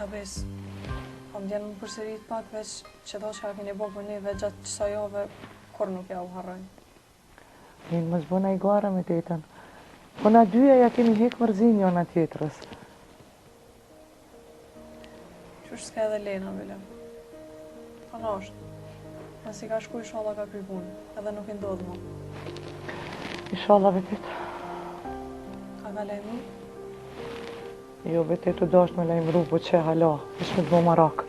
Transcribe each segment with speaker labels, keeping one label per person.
Speaker 1: Abes, kam djenë më përsërit pak veç që do që keni bo për neve gjatë qësa jove, kur nuk ja u harrojnë.
Speaker 2: Minë më zbona i gara me tetën. Po na dyja ja kemi hek mërzin njona tjetërës.
Speaker 1: Qysh s'ka edhe Lena, Bilem? Kana është. Nësi ka shku, inshallah ka kry punë, edhe nuk i ndodhë më.
Speaker 2: Inshallah vetet.
Speaker 1: Ka ka lejmru?
Speaker 2: Jo, vetet u dasht me lejmru, po që hala, ish me të bo marak.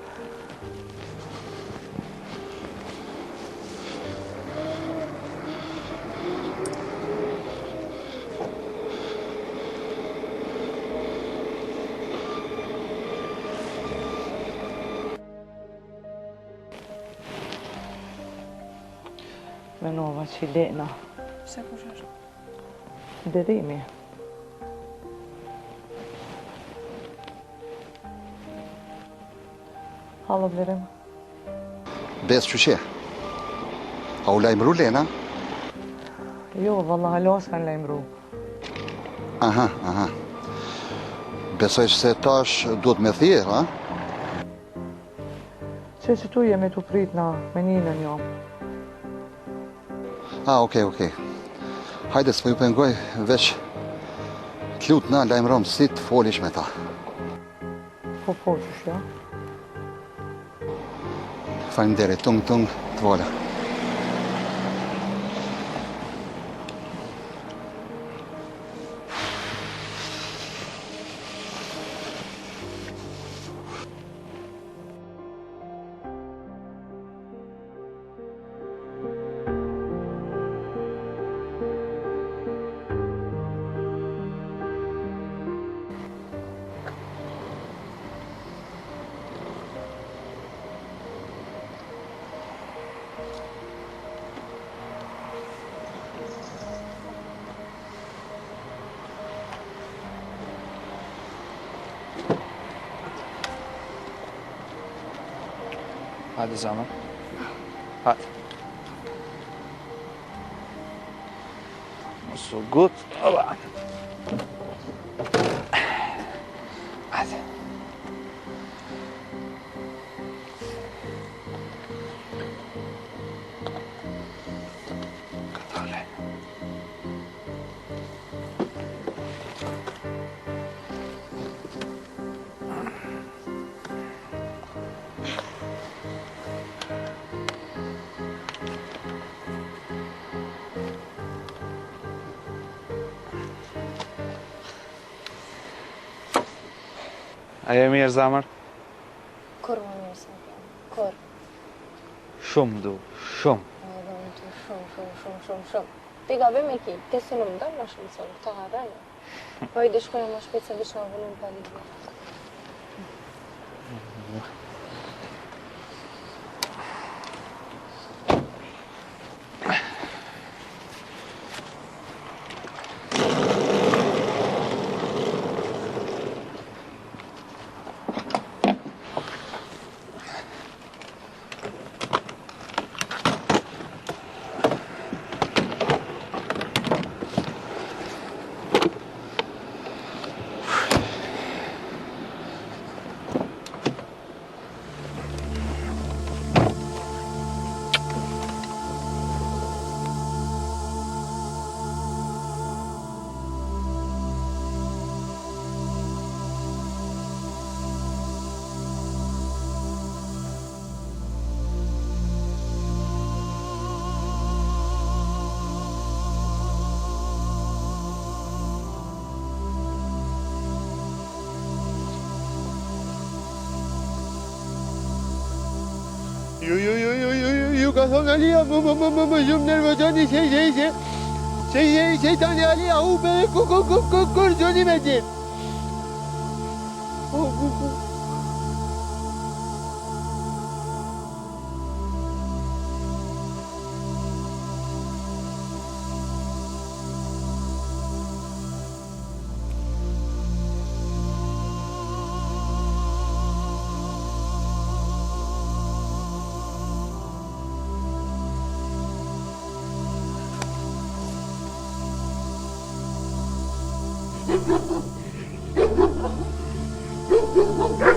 Speaker 2: Menova që Lena.
Speaker 1: Se kush është?
Speaker 2: Derimi. Halo, Blerim.
Speaker 3: Bes qyshe? A u lajmëru Lena?
Speaker 2: Jo, valla hala s'kan lajmëru.
Speaker 3: Aha. Besoj se tash duhet me thirë, a?
Speaker 2: Që tu jemi tu prit na me ninën jo.
Speaker 3: Okej. Hajde s'po ju pengoj, veç t'lut na lajmërom si të folish me ta.
Speaker 2: Po, qysh ja?
Speaker 3: Faleminderit, tung, të vola.
Speaker 4: Hadi zaman. Hadi. So gut. Hadi. Katale. A je mirë, zamër?
Speaker 5: Kur më mirë sa kjo? Kur?
Speaker 4: Shumë du, shumë.
Speaker 5: Edhe unë të shumë. Ti gabim e ki, ti si në më dërë në shumë sonë, këta harrejnë. Po i dishkojnë më shpejt se vishë në vëllum pa lidhë.
Speaker 6: Ju ka thonë Alia, më shumë nervozoni se tani Alia ube kur gjoni me gjithë.
Speaker 7: Ju ka thonë Alia,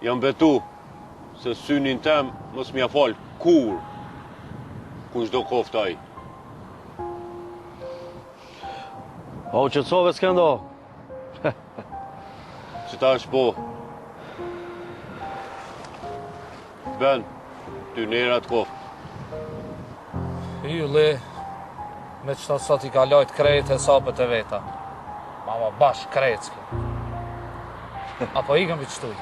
Speaker 7: Jam betu se synin tem mos m'ja fal kur çdo koftaj.
Speaker 8: O qëtësove s'kendo.
Speaker 7: Që ta është po. Ben, ty nerat koft.
Speaker 9: Hylli, me qëta sot I ka lojt krejt e sapët e veta. Mama bash krejt s'ke. Apo ikëm për qëtuj?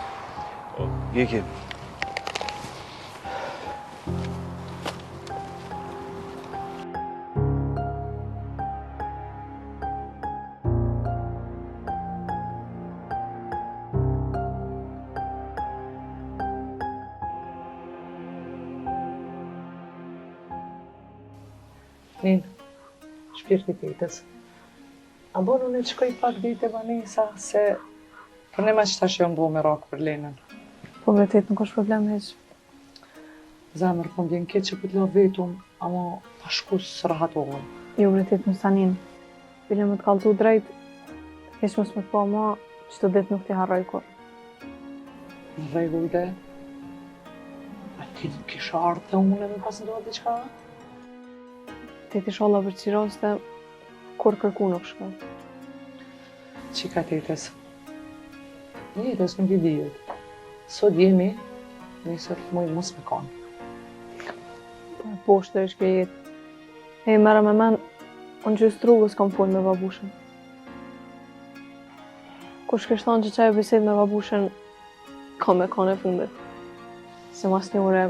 Speaker 8: Ikim.
Speaker 2: Nin, shpirti titës. A bon unë të shkoj pak dite Vanessa, se për ne ma që tash jam bo me rakë për Lenën.
Speaker 1: Po vërtet nuk është problem heq.
Speaker 2: Zemër, po m'bjen keq që për t'la vetum, ama ta shku së rahatohen.
Speaker 1: Jo vërtet në sanin. Bile më të kallëzu drejt, heq mos më të po ma, që të dit nuk t'i harroj kur.
Speaker 2: Në rregull dhe, a ti kisha ardhë dhe unë me pas ndohet diqka?
Speaker 1: Ti t'i sholla për qiros dhe kur kërku nuk shkoj.
Speaker 2: Qika tetës. Jetës nuk I dijet. Sot jemi, nesër muj mos me kanë.
Speaker 1: Po shtë është kjo jetë. E mërë me men, unë gjysë rrugës kam folë me babushën. Kur shkështon që qaj biset me babushën, kam me kanë e fundit. Se mas një ure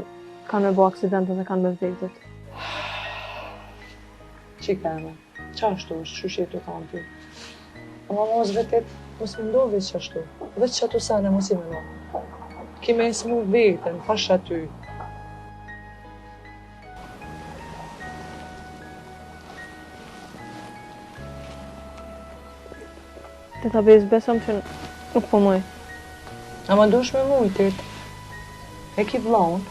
Speaker 1: kanë me bo aksidentët dhe kanë me vdektet.
Speaker 2: Qika eme, qa ashtu është shushet të thamë ty? Ama mos vetet, mos më ndohë veç qashtu. Veç që ato sene mos I me no. Kime e smu vetën, pash aty.
Speaker 1: Te ta bez besëm që nuk po muj.
Speaker 2: Ama dush me mujtit. E ki vlaun,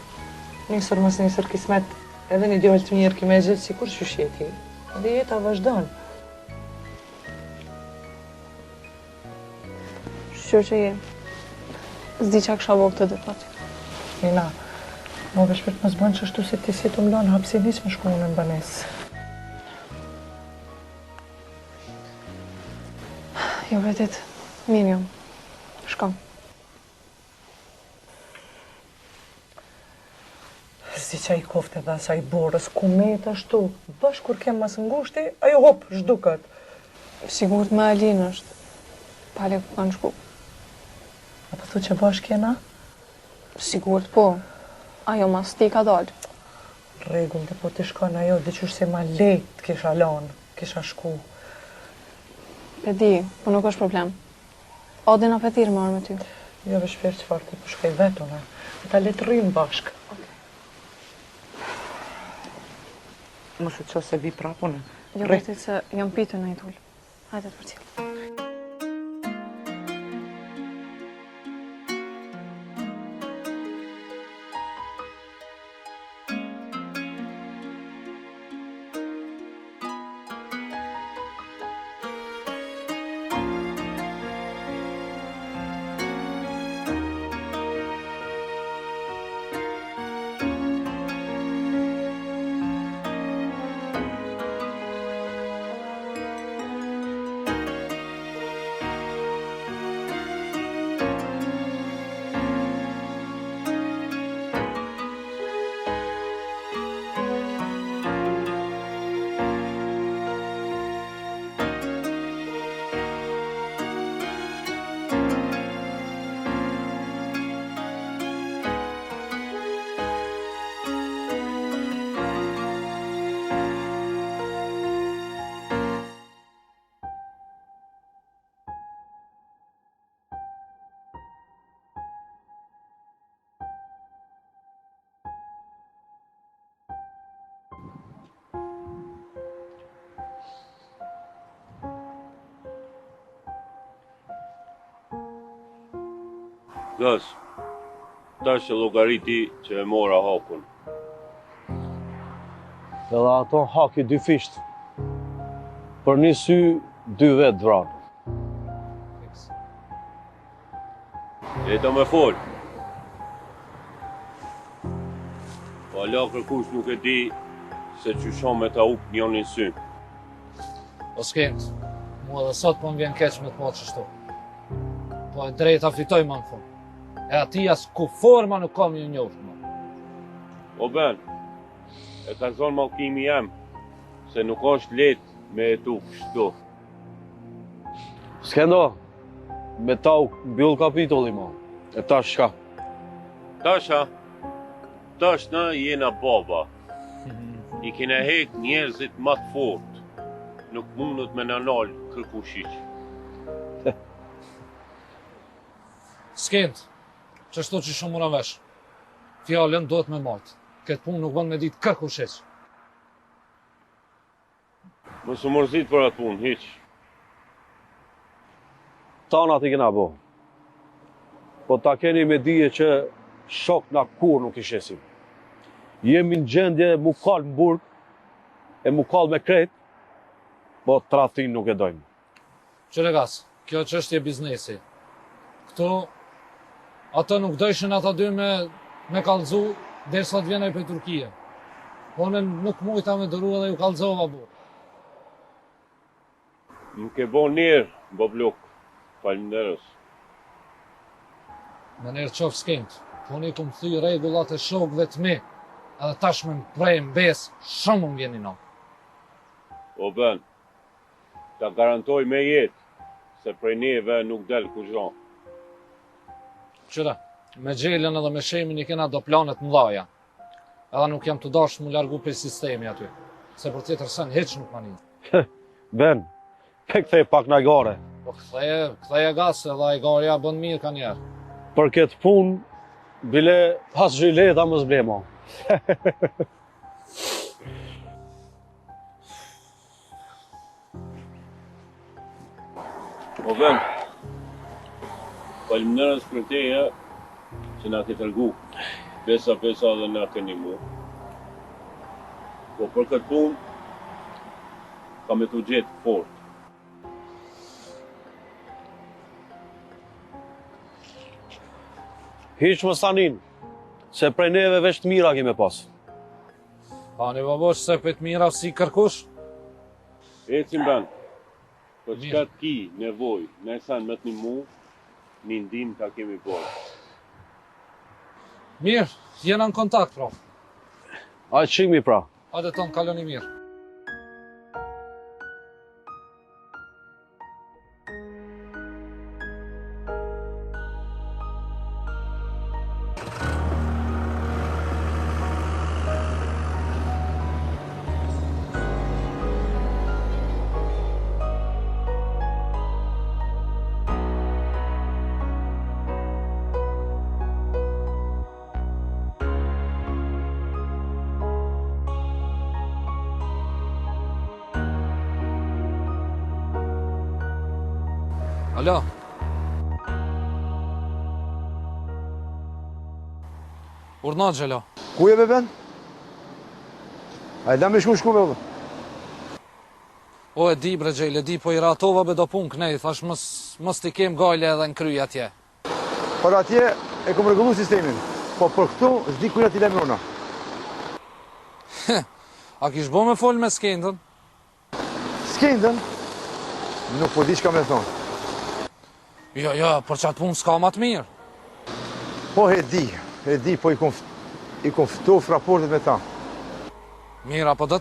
Speaker 2: nesër mos nesër kismet, edhe një djallë të mirë kime e gjithë si kur shusheti. Dhe jeta vazhdon.
Speaker 1: Shqyr që je. Zdi qa kësha bo këtë dhe pati.
Speaker 2: Nina, më vëshpet mos bënë që ashtu si ti si të mlonë hapsin hiq me shku unë në banesë.
Speaker 1: Jo vërtet, mirë jam. Shkam.
Speaker 2: Si qa I kofte dhe sa I borës, ku me të ashtu. Bash kur kem mas ngushti, ajo hop, zhduket.
Speaker 1: Sigurt me Alin është. Pale ku kanë shku.
Speaker 2: Apo thu që bash kena?
Speaker 1: Sigurt po. Ajo mas ti ka dalë.
Speaker 2: Rregull, dhe po të shkon ajo, dhe qysh se ma lejt kisha lanë, kisha shku.
Speaker 1: E di, po nuk është problem. Odin apetir më arë me ty.
Speaker 2: Jo vëshpër qëfar ti po shkoj vetune. Ta le të rrim bashk. Mos e qo se vi prapune.
Speaker 1: Jo vërtet se jam pitur në I tull. Hajde të për cilë.
Speaker 7: Gës, tash e llogariti që e mora hakun.
Speaker 8: Edhe ato haki dy fisht. Për një sy, 2 vetë vranë.
Speaker 7: Jeta me fol. Po ala kërkush nuk e di se qyshon me ta up njonin syn.
Speaker 9: O s'kend, mua dhe sot po m'vjen keq me të po qështu. Po e drejta fitoj ma në fund. E ati as ku forma nuk kam ju njoft ma.
Speaker 7: O ben, e ka zonë mallkimi jem, se nuk është letë me etu kështu.
Speaker 8: Skendo, me ta u mbyll kapitulli ma. E tash shka?
Speaker 7: Tasha, tash na jena baba. I kena hek njerëzit më të fort. Nuk mundët me nënal kërkushiq.
Speaker 9: S'kend, qështu që shumë mëra vesh. Fjallën duhet me majtë. Këtë punë nuk bën me ditë kërkushiq.
Speaker 7: Mos u mërzit për atë punë, hiq.
Speaker 8: Tana ti kena bo. Po ta keni me dije që shok na kur nuk i shesim. Jemi në gjendje mu kal në burg, e mu kal me kret, po tradhtin nuk e dojmë.
Speaker 9: Qëregas, kjo çështje biznesi. Këtu, ato nuk dojshin ata dy me kallëzu derisa të vjenaj për Turkije. Po në nuk mujta me dëru edhe ju kallëzova bu.
Speaker 7: Më ke bo njerë, Bobluk. Falënderës.
Speaker 9: Me njerë qofë s'kend, po një këmë thy regullat e shokëve të mi, edhe tash me më prej mbes, shumë më vjeni na.
Speaker 7: O ben, ta garantoj me jetë, se prej neve nuk del kuzhon.
Speaker 9: Qëra, me gjelën edhe me shemin i kena do planet mëdhaja. Edhe nuk jam të dashtë mu largu për sistemi aty, se për tjetër sen heq nuk ma një.
Speaker 8: Ben, pe kthej pak në gare.
Speaker 9: Po ktheje gas edhe a i garja bën mirë ka njerë.
Speaker 8: Për këtë punë, bile pas zhileta më zblema.
Speaker 7: O ben, falënderës për teja që na ke tërgu. Besa dhe na keni mu. Po për këtë punë, ka me të gjetë fort.
Speaker 8: Hiq më stanin, se prej neve veç të mira kime pas.
Speaker 9: Pa një babosh se për të mira si kërkush?
Speaker 7: Ecim ben, për çka të ki nevoj, ne san me të një mu, një ndim ka kemi bërë.
Speaker 9: Mirë, jena në kontakt, pra.
Speaker 8: Ajë qimi pra.
Speaker 9: Hajde tonë kaloni mirë. Alo. Urna Gjela.
Speaker 6: Ku je be ben? A e da me shku be?
Speaker 9: O e di bre Gjel, e di po i ratova be do pun kënej, thash mos t'i kem gajle edhe në kry atje.
Speaker 6: Por atje e kom rregullu sistemin, po për këtu s'di kuja t'i lemrona.
Speaker 9: A kish bo me fol me Skendën?
Speaker 6: Skendën? Nuk po di çka me thonë.
Speaker 9: Jo, për qatë punë s'ka ma të mirë.
Speaker 6: Po e di, po i kom ftof raportet me ta.
Speaker 9: Mira, po do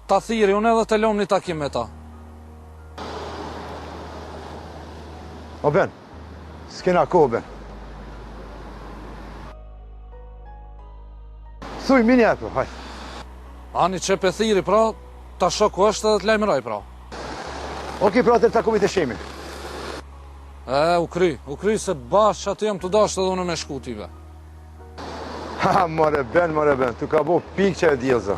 Speaker 9: ta thiri unë edhe të lom një takim me ta.
Speaker 6: O ben, s'kena kohë ben. Thuj, mini ato, hajt.
Speaker 9: Ani që pe thiri, pra, ta shoku është edhe të lajmëroj, pra.
Speaker 6: Oke, pra të takomit e shemi.
Speaker 9: U kry se bashkë aty jam të dashtë edhe unë me shkutive.
Speaker 6: Ha, more ben, tu ka bo pikë që e djelza.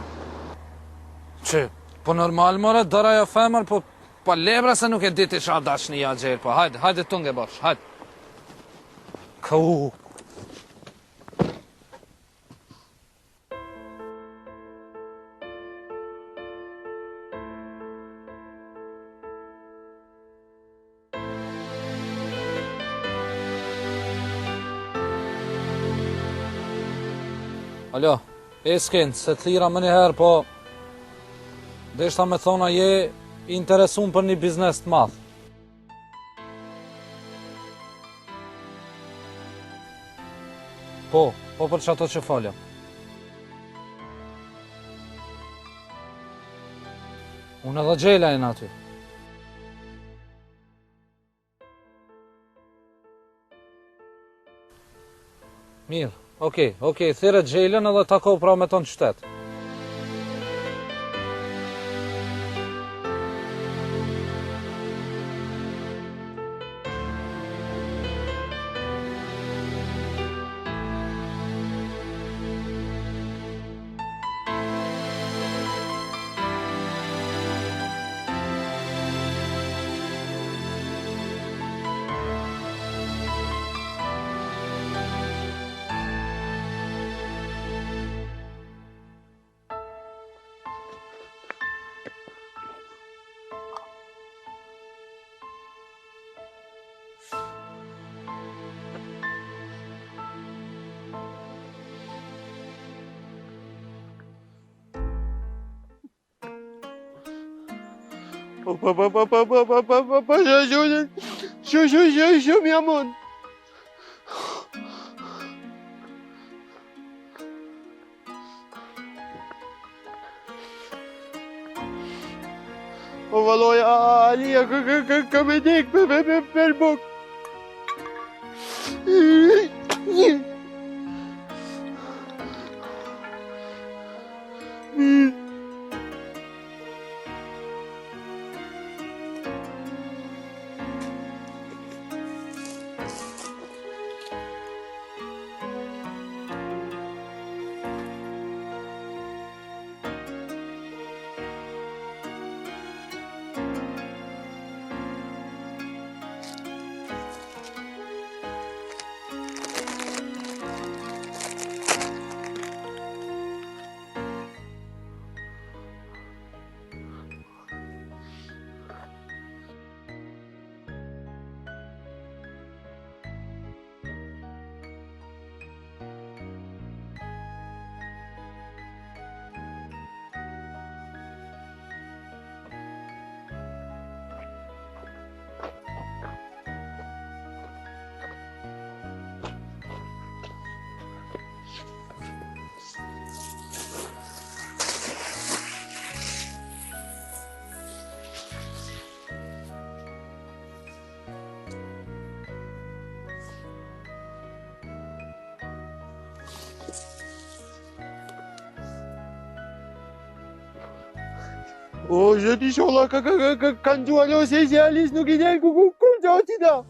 Speaker 9: Që, po normal, more, dëraja femër, po lebra se nuk e diti qa dash një gjerë, po hajde të nge bashkë, hajde. Ku. Alo, E s'ken, se të thira më njëherë, po deshta me thona je interesun për një biznes të madh. Po për që ato që falja. Unë edhe Gjela e në aty. Mirë, okej, thire Gjelën edhe tako pra me tonë qytet.
Speaker 7: Shumë jamon. O valoj, Alia, ka me dek për buk. O, zëti sholla kanë gjualo se Alice nuk i del ku gjati da.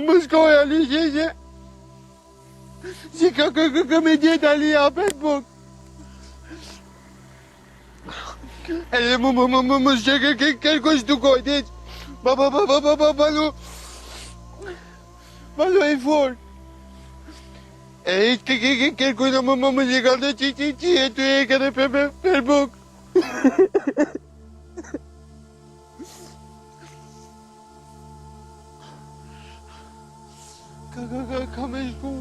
Speaker 7: Më shkoj Ali, si ka me djetë Ali apet buk. Edhe më shqe kërko shtukoj, deq. Balo e for. E kërkoj në më shqe kaldo që e të e kërë për buk.
Speaker 3: Ka me shku.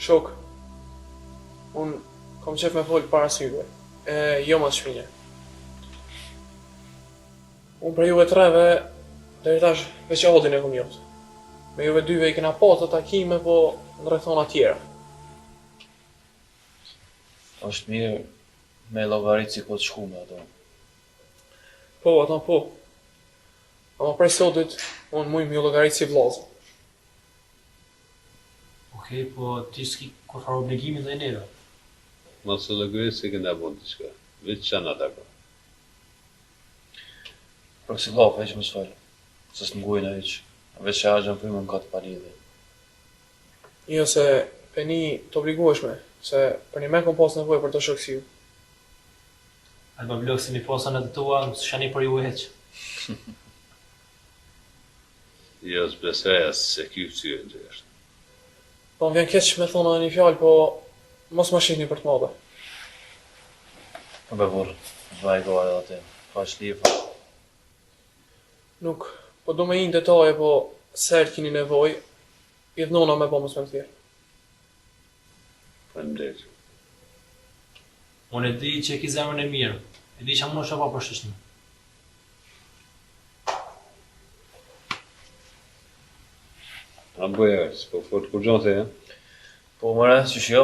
Speaker 10: Shok, unë kom qef me folë para syve, jo mas shpinje. Unë për juve treve, deri tash veç Odin e kom jotë. Me juve dyve i kena pa të takime, po në rrethona tjera.
Speaker 11: Është mirë me llogarit si po të shku me ato.
Speaker 10: Po, ato po. Ama prej sotit, unë muj me llogarit si vllazë.
Speaker 12: Okej, po ti s'ki kur farë obligimi dhe neve.
Speaker 7: Mos e llogarit se kena bën diçka. Veç çana ta ka.
Speaker 11: Pro si lau, veç më s'falë. Se s'mgujnë a hiq. Veç që agjen për më në katë palidhe.
Speaker 10: Jo se peni të obligueshme, se për një me kom pas nevojë për të shokësiu.
Speaker 12: Alba blok si mi posa në të tua, më shani për ju e heq.
Speaker 7: Jo s'beseja se kjo syë që është.
Speaker 10: Po më vjen keq me thonë një fjalë, po mos më shihni për të madhe.
Speaker 11: Më bevorë, vaj gare dhe te. Fash li e fash.
Speaker 10: Nuk, po do me i në detaje, po sërë kini nevoj, i dhnona me bomës me më thjerë.
Speaker 7: Faleminderit.
Speaker 12: Unë e di që e ki zemrën e mirë, e di që më shë pa për shëshni.
Speaker 7: A bëja, s'po fort kur gjote, e?
Speaker 11: Po mëre, që shjo?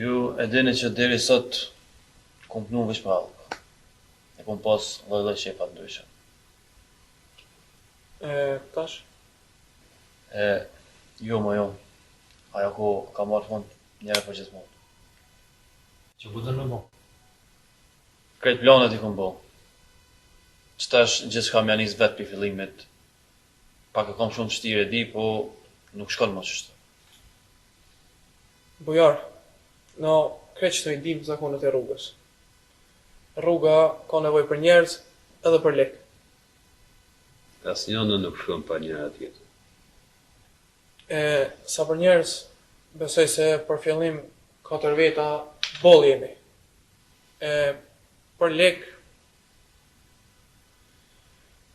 Speaker 11: Ju e dini që deri sot kom pnu veç për halë. E kom pas lloj shefa ndryshe.
Speaker 10: Tash?
Speaker 11: Jo, ma jo. Ajo ko ka marrë fund njëre për gjithmonë.
Speaker 12: Që ku të në bo?
Speaker 11: Krejt planet i kom bo. Qëtash gjithë ka mja njës vetë për fillimit. Pak e kom shumë shtire di, po nuk shkon më qështë.
Speaker 10: Bujar, në krejt që të i dim zakonet e rrugës. Rruga ka nevoj për njerëz edhe për lek.
Speaker 7: Asnjëna nuk shkon pa njëra tjetër.
Speaker 10: Sa për njerëz, besoj se për fillim 4 veta boll jemi. Për lek,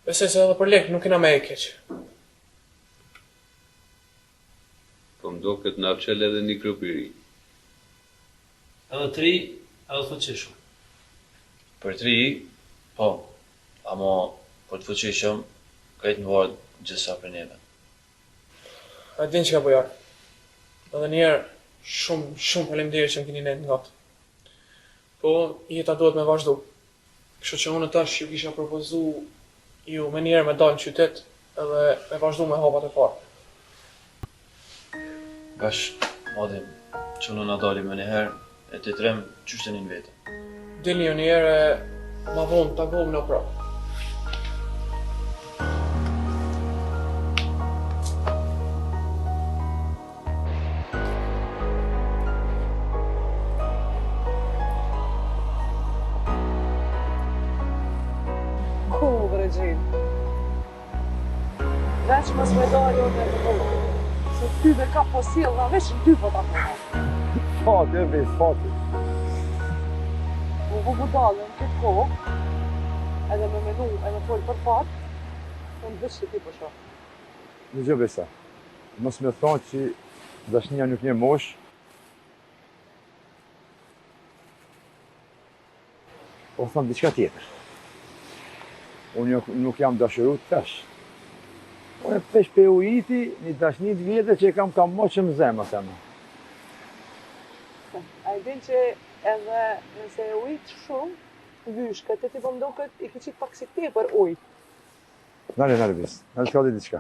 Speaker 10: besoj se edhe për lek nuk kena me e keq.
Speaker 7: Po m'duket na çel edhe një grup i ri.
Speaker 12: Edhe të ri, edhe fuqishëm.
Speaker 11: Për të ri, po, ama për të fuqishëm, krejt në vardë gjithësa për neve.
Speaker 10: A din që ka bujar. Edhe njerë, shumë faleminderit që më keni nejtë nga të. Po, jeta duhet me vazhdu. Kështu që unë tash ju kisha propozu ju me njerë me dalë në qytet edhe me vazhdu me hapat e parë.
Speaker 11: Gash, Adim, që në dali me njëherë, e të trem qështë një vetë.
Speaker 10: Dilni ju njerë ma vonë të gomë në prapë.
Speaker 2: Veç mos me dalë jo në të vogël. Se ty dhe ka posil nga veç në 2 po ta përma.
Speaker 6: Fati, e ves, fati.
Speaker 2: Po dalë në këtë kohë, edhe me menu, edhe folë për fatë, unë veç që ti po shoh.
Speaker 6: Në gjë besa, mos me thonë që dashnia nuk një mosh, po thonë diçka tjetër. Unë nuk jam dashuru të tash. Unë e pesh pe ujiti një dashnit vjetë që e kam moqë më zemë, thëmë.
Speaker 2: A i din që edhe nëse e ujtë shumë, vyshkët e ti pëmdo këtë i ki qitë pak si tepër ujtë.
Speaker 6: Nale bis, nale t'ka di diçka.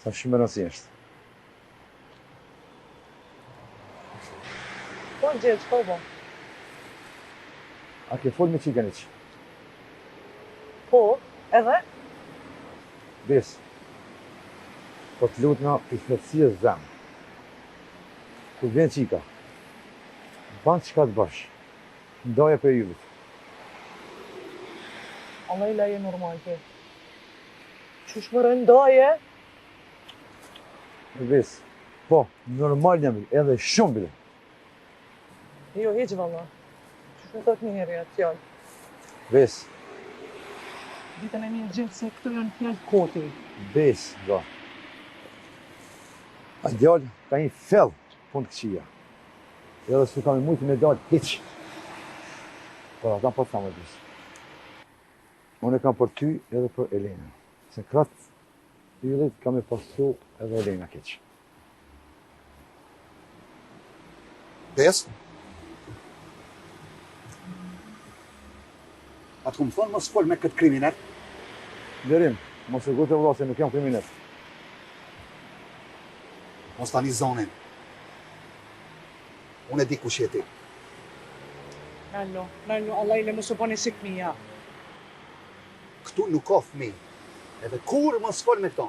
Speaker 6: Sa shumë rëndësi është.
Speaker 2: Po gjithë, po bo.
Speaker 6: A ke folë me qikën e që?
Speaker 2: Po, edhe?
Speaker 6: Bes, po të lutna i thërësia zemë. Kur vjen qika, banë qka të bash, ndaje për yllit.
Speaker 2: Allah i leje normal ke. Qush më rëndaje?
Speaker 6: Bes, po, normal jam edhe shumë bile.
Speaker 2: Jo, heq valla. Qush më thot një herë atë fjallë.
Speaker 6: Bes,
Speaker 2: Ditën e mirë gjithë se këto janë fjallë koti.
Speaker 6: bes, do. A djallë ka një fell punë të këqia. Edhe s'u kam i mujtë me djallë hiq. Por ata po të thamë bes. Unë e kam për ty edhe për Elena. Se kratë yllit kam e pasu edhe Elena keq.
Speaker 3: Bes? Atë ku më thonë mos fol me këtë kriminet?
Speaker 6: Derim, mos e gute vëlla se nuk jam kriminet.
Speaker 3: Mos tani zonin. Unë e di kush je ti.
Speaker 2: Nallo, Allah i le mos u bani si këmija.
Speaker 3: Këtu nuk ka fëmijë. Edhe kur mos fol me këto.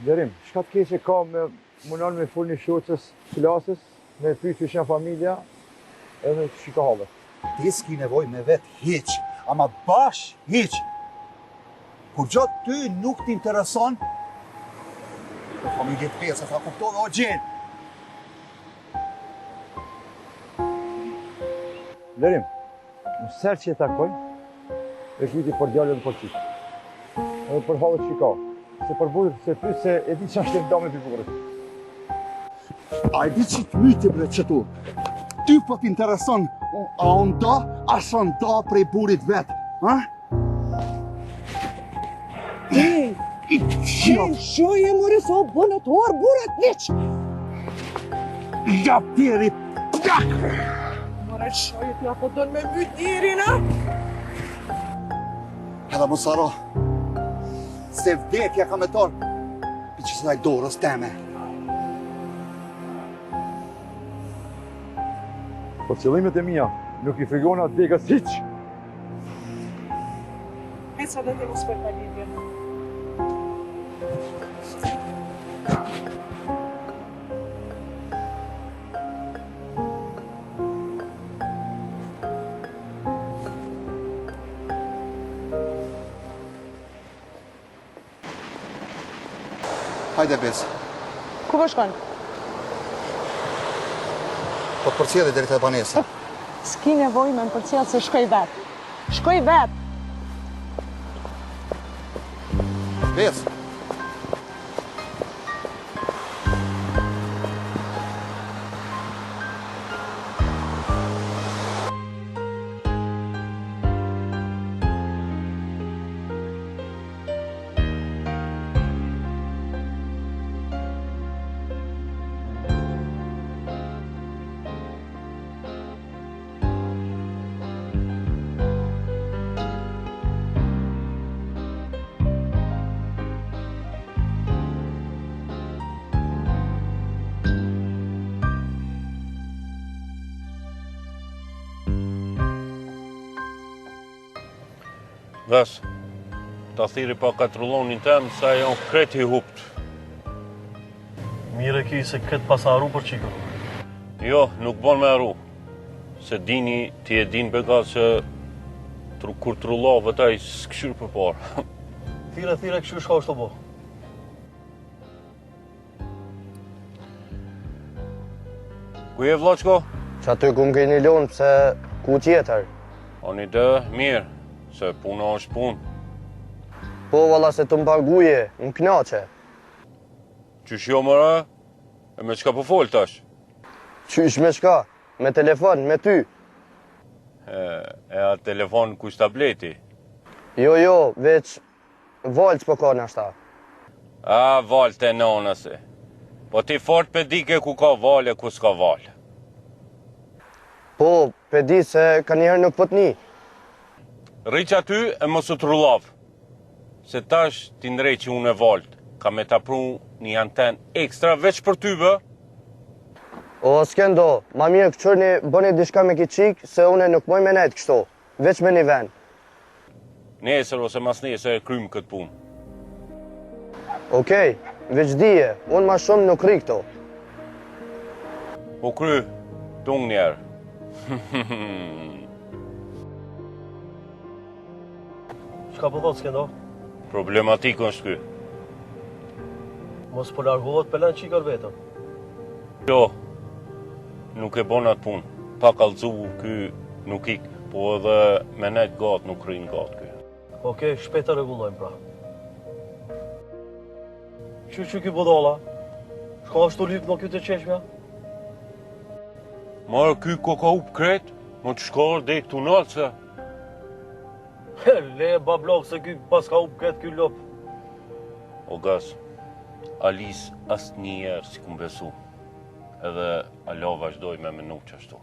Speaker 6: Derim, shka të keqe ka me munon me fol një shoqës klasës, me pyet që janë familja, edhe që shika hallet.
Speaker 3: Ti s'ki nevoj me vetë hiq, ama bash hiq. Kur gjatë ty nuk t'intereson, familje të pesë, sa kuptove o gjenë.
Speaker 6: Derim, në sërë që e takoj, e kujti për djallë edhe për ty. Edhe për hallet që ka. Se për burrit se ty se e di që është e vda me për burrit.
Speaker 3: A e di që të myti bre që tu. Ty po t'intereson, a unë da, a shë nda prej burit vetë. Ha?
Speaker 2: Shoje more sa o bënë të orë burat veç!
Speaker 3: Ja pjeri, pjak!
Speaker 2: More shoje t'ja po donë me myt njerin, a?
Speaker 3: Edhe mosaro, se vdekja ka me torë, për që sënaj dorës teme.
Speaker 6: Po qëllimet e mija, nuk i frigona dekas hiq.
Speaker 2: Heca dhe të mos për të lidhje.
Speaker 3: Hajde Bes,
Speaker 2: Ku po shkon?
Speaker 3: po të përcjeli deri te banesa.
Speaker 2: S'ki nevoj me më përcjellë se shkoj vetë. Shkoj vetë!
Speaker 3: Bes,
Speaker 7: Ves, ta thiri pa katrullonin tem, sa janë kreti i hupt.
Speaker 12: Mire ki se këtë pas haru për qiko.
Speaker 7: Jo, nuk bon me arru. Se dini, ti e din bega se kur trullove taj s'këshyr për parë.
Speaker 12: Thire, këshu shka është të bo.
Speaker 7: Ku je vlaqko?
Speaker 13: Që aty ku më keni lonë pëse ku tjetër?
Speaker 7: O një dë, mirë, se puna është punë.
Speaker 13: Po valla se të më paguje, më knaqe.
Speaker 7: Qysh jo mëra? E me qka po folë tash?
Speaker 13: Qysh me shka? Me telefon, me ty.
Speaker 7: E a telefon kush tableti?
Speaker 13: Jo, veç valë që po ka në ashta.
Speaker 7: A, valë të nonëse. Po ti fort pe dike ku ka valë e ku s'ka valë.
Speaker 13: Po, pe di se ka njerë nuk pëtni.
Speaker 7: Rriq aty e mos u trullavë. Se tash ti ndrej që unë e valët. Ka me ta pru një anten ekstra veç për ty bë.
Speaker 13: O, s'kendo, ma mirë këqërni bëni dishka me ki qik se une nuk moj me nejtë kështu. Veç me një ven.
Speaker 7: Nesër ose mas nesër e krymë këtë punë.
Speaker 13: Okej, veç dije, unë ma shumë nuk ri këto.
Speaker 7: O kry, tung njerë.
Speaker 14: Çka po thot s'kendo?
Speaker 7: Problematikën është ky.
Speaker 14: Mos po largohet pelan qikar vetëm.
Speaker 7: Jo, nuk e bon atë punë. Pa kallëzu ky nuk ik, po edhe me nejtë gatë nuk rrinë gatë ky.
Speaker 14: Okej, shpejt të rregullojmë pra. Që ky bodolla? Shko ashtu lyp në kjo të qeshmja?
Speaker 7: Marë ky koka up kretë, më të shkorë dhe këtu nalë se.
Speaker 14: Le bablok se ky pas ka up kretë ky lop.
Speaker 7: O gas, Alice asë njerë si kum besu. Edhe alo vazhdoj me menu qashtu.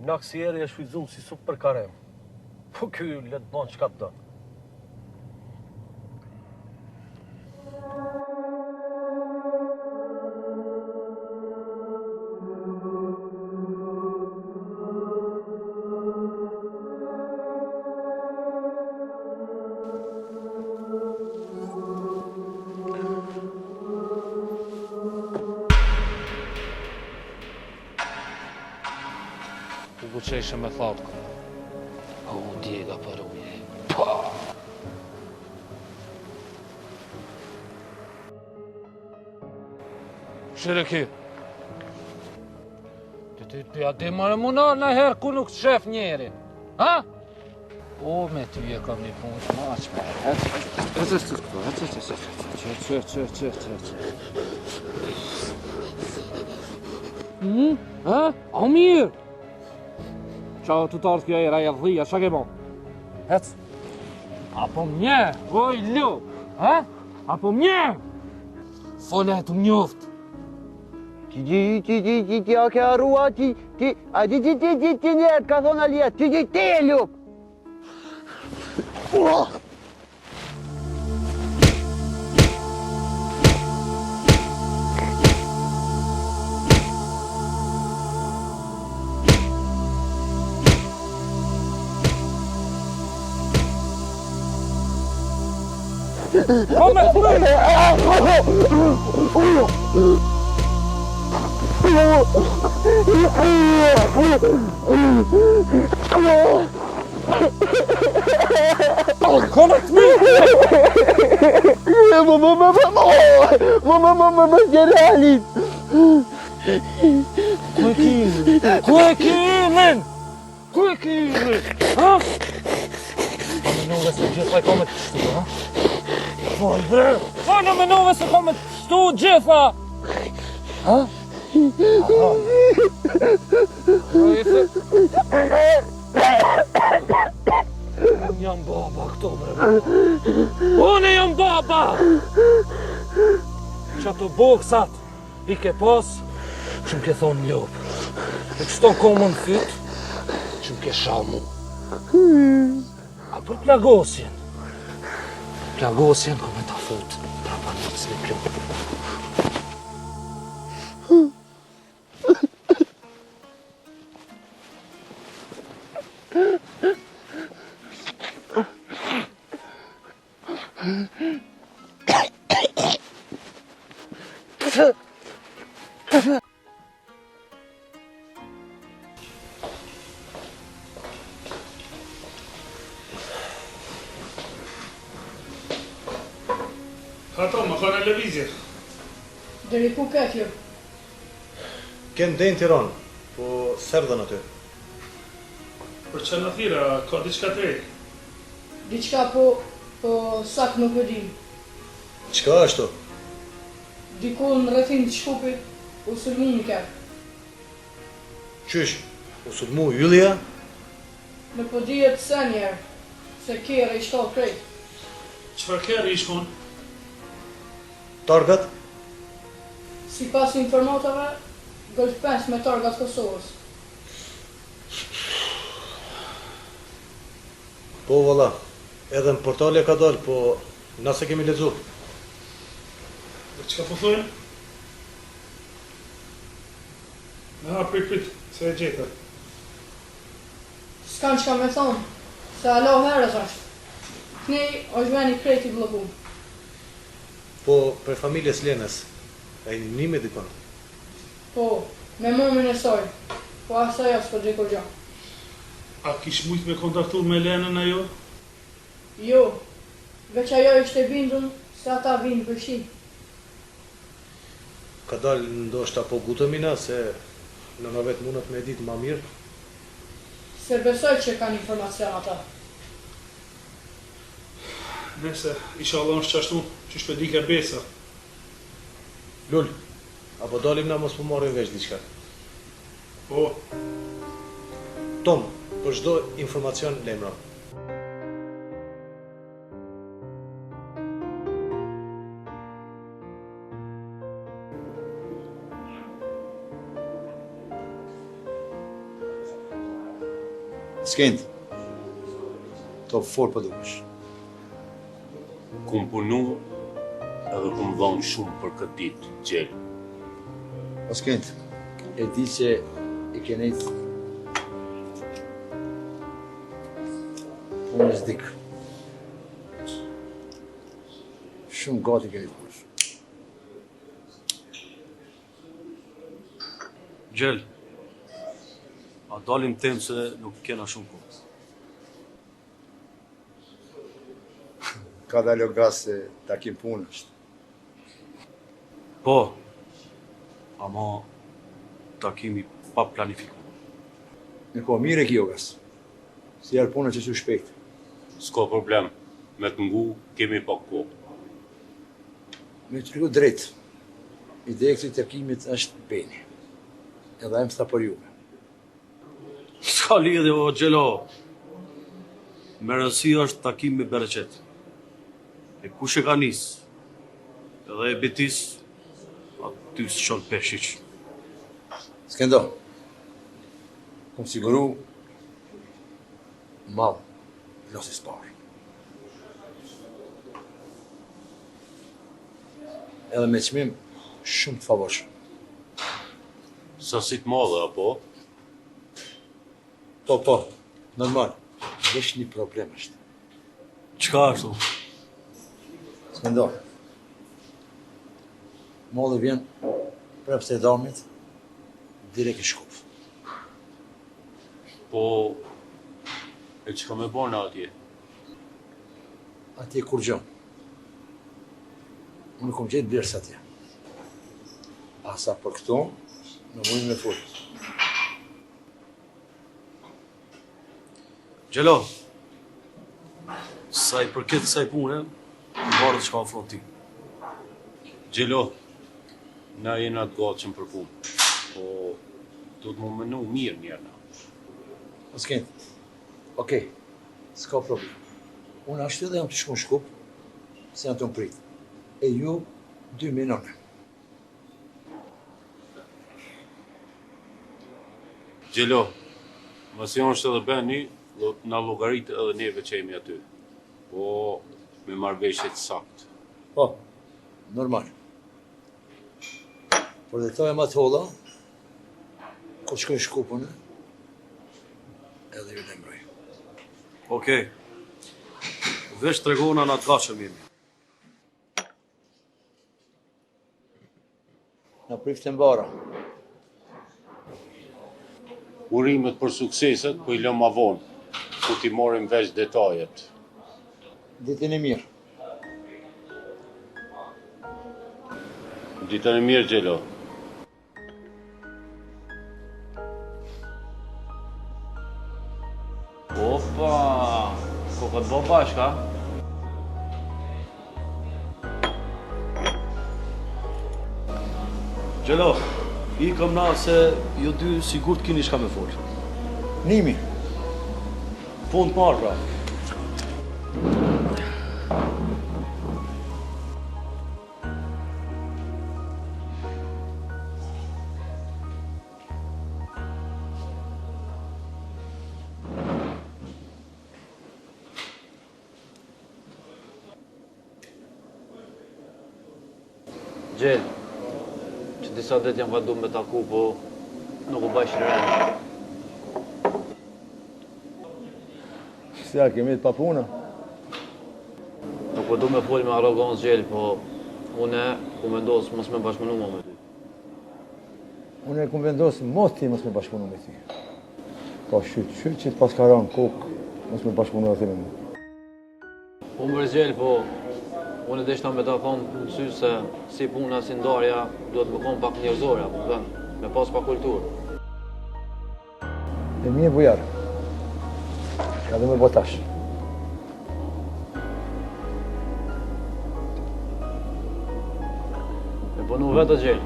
Speaker 14: Naksieri e shfrytzull si super karem. Po ky le të bon çka të do.
Speaker 9: U qeshe me thatë këmë. O, djega për uje. Shire ki. Ja ti mërë munar në herë ku nuk të shef njeri. Ha? O, me ty e kam një punë të maqme. Ha? O mirë. Qa të tartë kjo era e dhia, qa ke bon? Hec. Apo mje, oj lup, ha? Apo mje? Fole të mjoft.
Speaker 13: Ti a ke arrua, a ti njerët, ka thonë Alia, ti e lup.
Speaker 9: Come at me!
Speaker 13: Mamma, Gerali!
Speaker 9: Kujkimin! Ha? Menove se gjitha I komme të shtu, ha? Fajnë menove se komme të shtu gjitha! Ha? Unë jam baba këto, bre. Unë jam baba! Që ato boksat I ke pas, që më ke thonë ljop. E qëto komën fyt, që më ke shamu. A për plagosjen. Plagosjen kome ta fut, prapa në të slip ljop.
Speaker 15: Ato, më ka në lëvizje.
Speaker 16: Deri ku ka kjo?
Speaker 15: Ken dhe në Tiranë, po serdhen aty.
Speaker 17: Për që në thira, ka diçka të rejtë?
Speaker 16: Diçka po sak nuk e dim.
Speaker 15: Qka është to?
Speaker 16: Diku në rrethin të shkupit, u sulmu në kërë.
Speaker 15: Qysh, u sulmu Julia?
Speaker 16: Në po dijet se njerë, se kjerë I shkall krejt.
Speaker 17: Qëfar kjerë I shkon?
Speaker 15: Targat?
Speaker 16: Si pas informatave, Golf 5 me targat Kosovës.
Speaker 15: Po valla, edhe në portale ka dalë, po nëse kemi lexu.
Speaker 17: Qëka po thujnë? Në prit, se e gjeta.
Speaker 16: S'kan qka me thonë, se alo herës është. Ne është veni kreti vllokum.
Speaker 15: Po, për familjes Lenës, a i një me dikon?
Speaker 16: Po, me momën e saj. Po asaj as po gjeko gja.
Speaker 17: A kish mujt me kontaktu me Lenën ajo?
Speaker 16: Jo, veç ajo ishte bindun se ata vinë për shi.
Speaker 15: Ka dalë ndoshta po gutëmina se nëna vetë mundet me ditë ma mirë?
Speaker 16: Se besoj që kanë informacion ata.
Speaker 17: Nese, inshallah është qashtu, që shpedike besa.
Speaker 15: Lull, apo dalim na mos po marrim veç diçka?
Speaker 17: Po.
Speaker 15: Tom, për çdo informacion lajmëro.
Speaker 6: S'kend. Top fort po dukesh.
Speaker 7: Kum punu edhe kum dhonë shumë për këtë ditë, gjel.
Speaker 6: O s'kend, e di që i kenejt unë s'dik. Shumë gati kenejt punës.
Speaker 8: Gjel, a dalim tem se nuk kena shumë kohë.
Speaker 6: Ka dalë o gas se takim punë është.
Speaker 8: Po, ama takimi pa planifikuar.
Speaker 6: Në ko, mire kjo gas. Si jarë punë që që shpejt.
Speaker 7: S'ka problem, me të ngu kemi pak kohë.
Speaker 6: Me të rriku drejt, ide e këtëj takimit është beni. Edhe em sta për juve.
Speaker 8: S'ka lidhje o Gjelo. Me rëndësi është takim me bereqet. E kush e ka nis? Edhe e bitis, aty s'qon peshiq.
Speaker 6: S'kendo. Kom siguru, mal, losis parë. Edhe me qmim, shumë të favorshëm.
Speaker 7: Sasit madhe, apo?
Speaker 6: Po, normal. Vesh një problem është.
Speaker 8: Qka është?
Speaker 6: S'mendo. Molli vjen për Amsterdamit, direkt i Shkup.
Speaker 7: Po, e që ka me bona atje?
Speaker 6: Atje kur gjo. Unë kom gjetë blerës atje. Asa për këto, në mujnë me full.
Speaker 8: Gjelo, sa i përket kësaj pune, barë që ka ofron ti.
Speaker 7: Gjelo, na jena të gatshëm për punë, po do të më menu mirë njerëna.
Speaker 6: S'kend. Okej, s'ka problem. Unë ashtu edhe jam të shku në Shkup, se jam të më prit. E ju, 2 minone.
Speaker 7: Gjelo, mësë janë është edhe beni, na llogaritë edhe neve që jemi aty. Po, me marrëveshje të saktë.
Speaker 6: Po, normal. Por dhe këto e ma të holla, kur shkoj Shkupën, edhe ju lemroj.
Speaker 8: Okej. Vesh tregona na të gatshëm jemi.
Speaker 6: Na prifte mbara.
Speaker 7: Urimet për sukseset, po i lëm ma vonë, ku ti morim veç detajet.
Speaker 6: Ditën e mirë.
Speaker 7: Ditën e mirë, Gjelo.
Speaker 11: Opa, kokët bo bashka.
Speaker 8: Gjelo, i kam na se ju dy sigur të kini shka me folë.
Speaker 6: Nimi.
Speaker 8: Punë të marrë, pra.
Speaker 11: Gjel, që disa det jam ka du me taku, po nuk u bajsh në rëndë.
Speaker 6: Se ja kemi të pa puna.
Speaker 11: Po du me folë me arrogancë gjel, po une ku vendosë mos me bashkëpunu me ty.
Speaker 6: Unë e ku vendosë mos ti mos me bashkëpunu me ty. Po shyt që pas ka ranë kokë, mos me bashkëpunu dhe me mu.
Speaker 11: Unë bërë gjel, po unë e deshta me ta thonë në sy se si puna, si ndarja, duhet me konë pak njerëzore, me pas pak kulturë.
Speaker 6: E mi e bujarë, ka dhe me botash.
Speaker 11: Me punu vetë të gjel.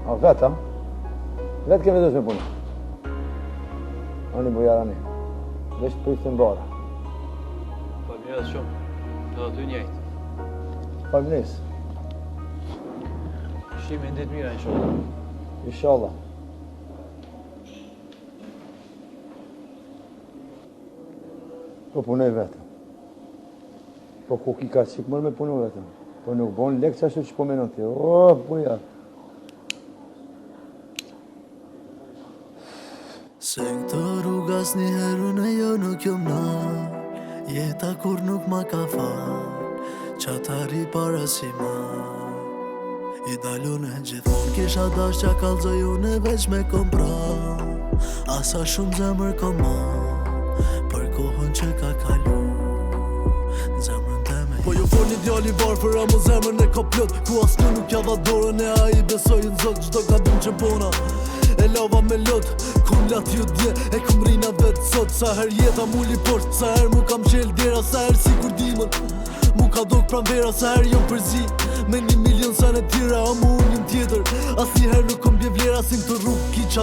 Speaker 6: A vetë, a? Vetë ke vendos me punu. Ani bujarë, ani. Vesh të prisë të mbara.
Speaker 11: Falmiret shumë, edhe ty njejtë.
Speaker 6: Falmines.
Speaker 11: Shime në ditë mira, inshallah.
Speaker 6: Inshallah. Po punoj vetëm. Po ku ki ka qikë mërë me punu vetëm. Po nuk bon lekë që ashtu që po menon ti. O, buja.
Speaker 18: Se në këtë rrugas një herë në jo nuk jom na, jeta kur nuk ma ka fal, qatari para si ma. I dalune gjithmon kisha dash qa kalzoj unë veç me kompra, asa shumë zemër koma, për kohën që ka kalu, zemrën teme. Po jo for një djali varfër, a mu zemrën e ka plot, ku as nuk ja dha dorën e a i besoj në zot, gjdo ka dum që pona. E lava me lot, kum lat ju dje, e kum rina vetë sot. Sa her jeta mulli posht, sa her mu kam qel dera, sa her si kur dimën mu ka dok pranvera, sa her jom përzi me 1 milion sa në tjera, a mu unë njëm tjetër. As një her nuk kom bje vlera, si në këtë rrug ki qa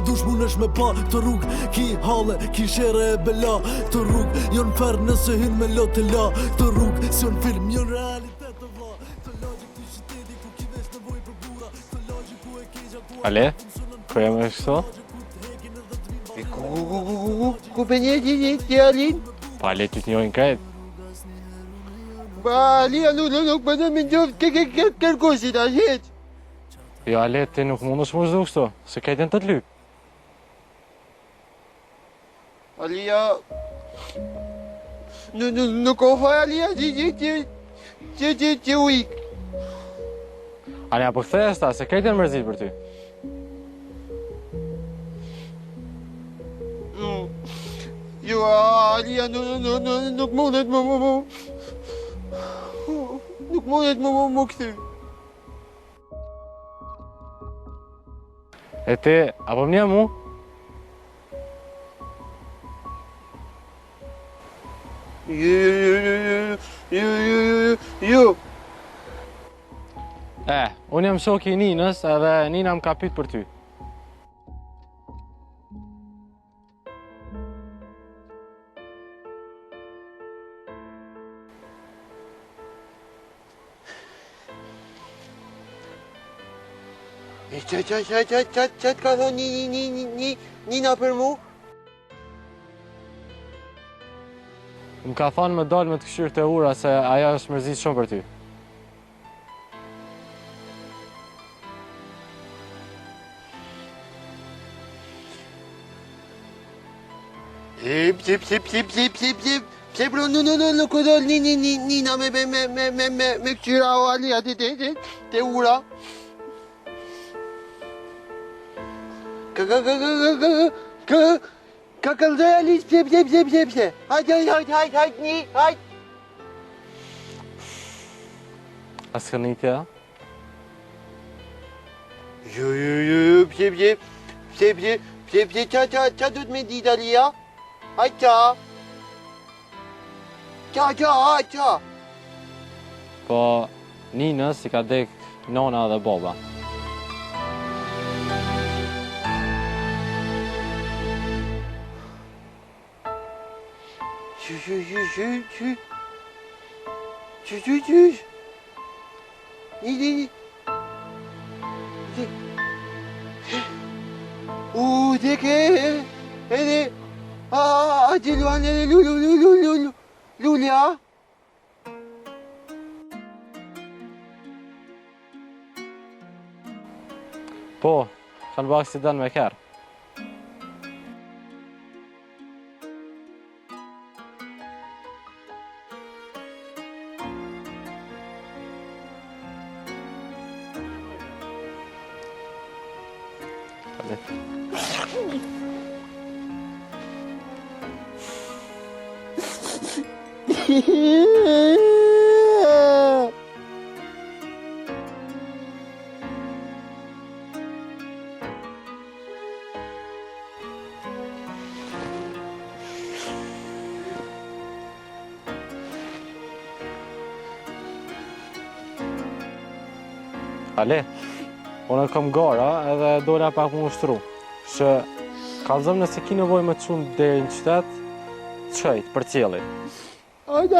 Speaker 18: dush mu nësh me pa. Këtë rrug ki hale, ki shere e bela, këtë rrug jon fer nëse hyn me lot e la. Këtë rrug si jon film, jon realitet të vla. Këtë logik të qyteti ku ki vesh nevoj për bura, këtë logik ku e keqa ku
Speaker 4: Ale? Ko jam e kështu?
Speaker 13: Ku për një alin?
Speaker 4: Pa Ale ty t'njojnë krejt.
Speaker 13: Pa alia nuk për në më njoftë këtë kërkosit a heq.
Speaker 4: Jo Ale, ti nuk mund është më zhdu kështu, se krejt janë të t'lyp.
Speaker 13: Alia... Nuk o faj alia që u ik.
Speaker 4: Ale, apo këthej sta, se krejt janë mërzit për ty.
Speaker 13: Jo, alia nuk mundet nuk mundet më këthy.
Speaker 4: E ti, apo më një mu?
Speaker 13: Jo.
Speaker 4: Unë jam shoki i Ninës edhe Nina më ka pyet për ty.
Speaker 13: Qatë ka thonë Nina për mu?
Speaker 4: Më ka thonë më dalë me të këshyrë të ura se aja është mërzit shumë për ty.
Speaker 13: Pse bro, nuk u dollë Nina me këshyra o alia të ura? Ka kalzoj Alice, pse. Hajt, një, hajt.
Speaker 4: A s'ka një tja?
Speaker 13: Jo, pse, qa du t'me dit Alia? Hajt qa.
Speaker 4: Po, Ninës i ka dek nona dhe baba.
Speaker 13: Lulja.
Speaker 4: Po, kanë bë aksident me kerë. Aletit. Ale, unë kam gara edhe dola pak më ushtru, që kallëzëm nëse ki nevojë me të shumë deri në qytet, qëjt, për cjellit.
Speaker 13: Hajde,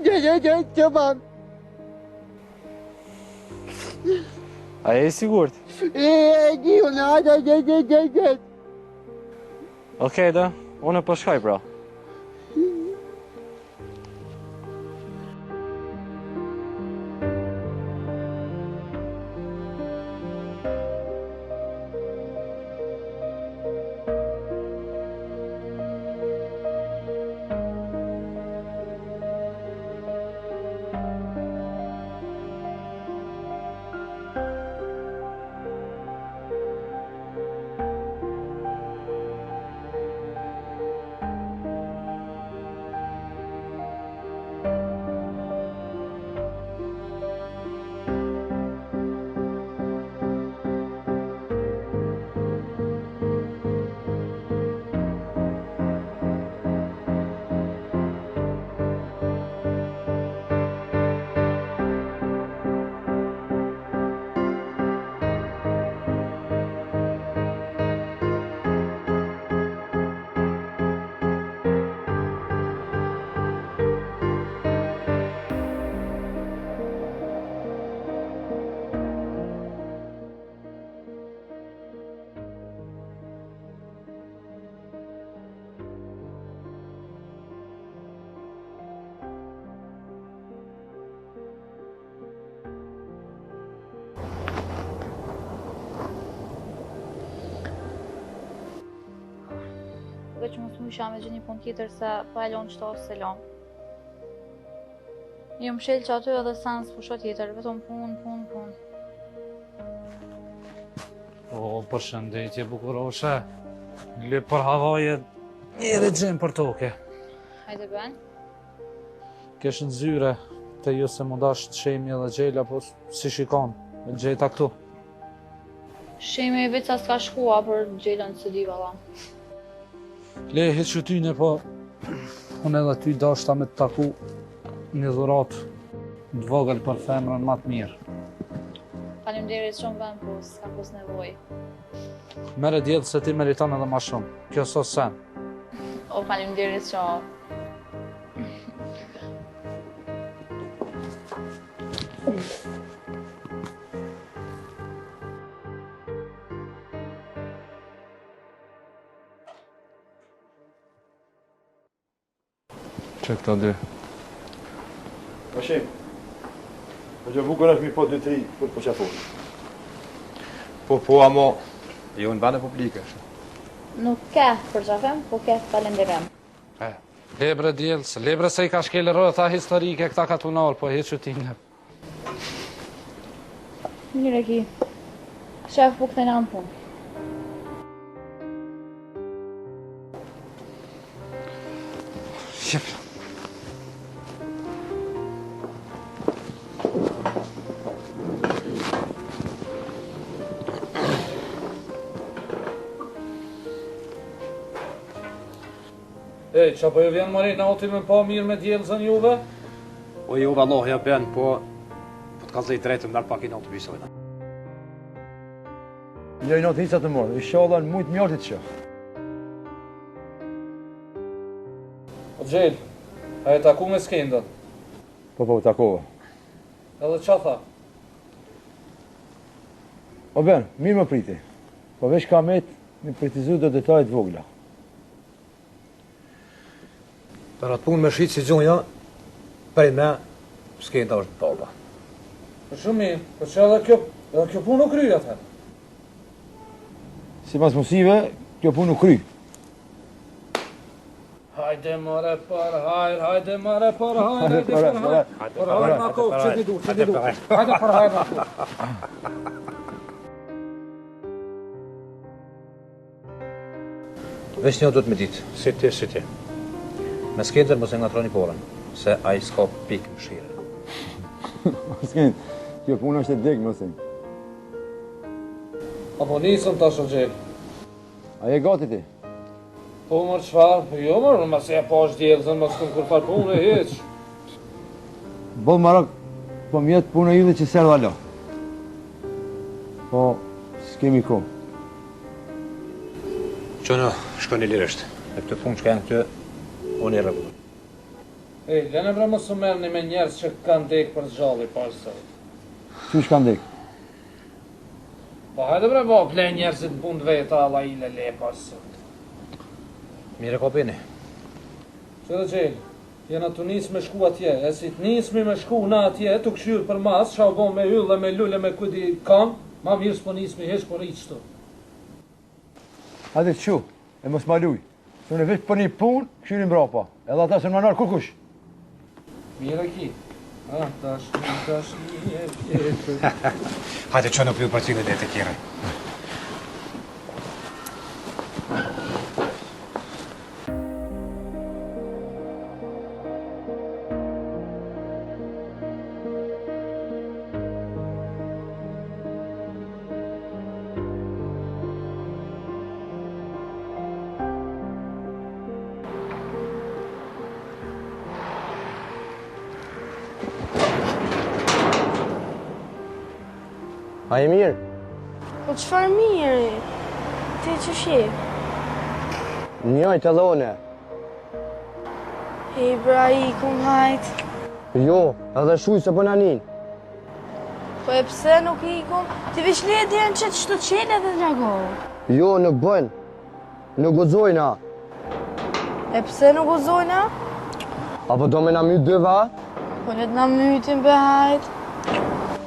Speaker 13: gel ya tamam.
Speaker 4: A je I sigurt?
Speaker 13: Diyor hadi.
Speaker 4: Okej, da, unë po shkoj pra.
Speaker 19: Veç mos më isha me gjë një punë tjetër se pa e lonë qëta ose selam. Jo më shelë që aty edhe sans pusho tjetër, vetëm punë.
Speaker 9: O, përshëndetje bukuroshe. Le për havaje edhe gjem për toke.
Speaker 19: Hajde ben.
Speaker 9: Kesh në zyre të ju se mundash të shemi edhe gjela, po si shikon, e gjeta këtu.
Speaker 19: Shemi veca s'ka shkua për gjelën së di valla.
Speaker 9: Le, heq që tyne, po unë edhe ty dashta me të taku një dhurat të vogël për femrën ma të mirë.
Speaker 19: Faleminderit shumë ben, po s'ka pos nevoj.
Speaker 9: Mere djetë se ti meriton edhe ma shumë. Kjo sos sen.
Speaker 19: O, faleminderit shumë.
Speaker 4: Që këto dy?
Speaker 6: Pashim, po që bukur është mi po 2-3 për po qafoni.
Speaker 20: Po, amo, jo në vene publike.
Speaker 19: Nuk ke për qafem, po ke falenderem.
Speaker 9: Lebre djelës, lebre se I ka shkele rrëtha historike këta ka tunal, po heq që t'ingë.
Speaker 19: Mire ki, shef po këte në anë punë.
Speaker 9: Shef. Ej, qa po ju vjen mari nati me pa mirë me djelëzën juve?
Speaker 14: O ju vallah ja ben, po të ka zej drejtëm nërë pak I natë bysojna.
Speaker 6: Jo I natë hica të morë, I shallan mujtë mjartit që.
Speaker 9: O Gjell, a e taku me skendën?
Speaker 6: Po, takova.
Speaker 9: Edhe qa tha?
Speaker 6: O ben, mirë më priti. Po veç ka met një pritizu do detajt vogla.
Speaker 14: Për atë punë me shqitë si zonja, prej me, s'kenda është baba.
Speaker 9: Për shumë mirë, për që edhe kjo punë nuk kryja të.
Speaker 6: Si pas musive, kjo punë nuk kry.
Speaker 9: Hajde more për hajr, hajde more për hajr, hajde për hajr. Për hajr në kohë, që ti du. Hajde për hajr në kohë.
Speaker 20: Veç një do të me ditë. Si ti. Me Skender mos e ngatroni porën, se ai s'ka pikë mëshire.
Speaker 6: Skend, kjo puna është e degë, mësim.
Speaker 9: Apo nisëm tash o gjel.
Speaker 6: A je gati ti?
Speaker 9: Po mërë qfarë? Jo mërë, mas e pa është djelëzën, mas këmë kërfar punë e heq.
Speaker 6: Bo Marok, po mjetë punë e ju dhe që serë valo. Po, s'kemi ko.
Speaker 20: Qono, shkoni lirësht. E këtë punë që ka janë këtë, unë i rëpë.
Speaker 9: Lene bre mos u merrni me njerës që kanë dekë për zgjalli, pas sot.
Speaker 6: Qysh kanë dekë?
Speaker 9: Po hajde bre bo, ple njerëzit bund veta, alla i le pas sot.
Speaker 20: Mire ko pini.
Speaker 9: Që dhe qelë, jena të nisë me shku atje, e si të nisëmi me shku na atje, të këshyrë për mas, qa u bo me yllë, me lulle, me kujdi kam, ma mirë s'po nisëmi hesh për i qëto.
Speaker 6: Hajde që, e mos ma luj. Se në veç për një punë, këshyrin brapa. Edhe ata se në manarë kukush.
Speaker 9: Mire ki. Tash një.
Speaker 20: Hajde që në pju për cilë dhe të kjere.
Speaker 21: A e mirë?
Speaker 22: Po qëfar mirë? Ti që shi?
Speaker 21: Njojt edhe one.
Speaker 22: E bra i kum hajt.
Speaker 21: Jo, edhe shuj se për nanin.
Speaker 22: Po e pse nuk i kum? Ti vish le e djerën që të shto qene dhe dragohë.
Speaker 21: Jo, nuk bën. Nuk guzojna.
Speaker 22: E pse nuk guzojna?
Speaker 21: Apo do me na myt dy va?
Speaker 22: Po le të na mytin be hajt.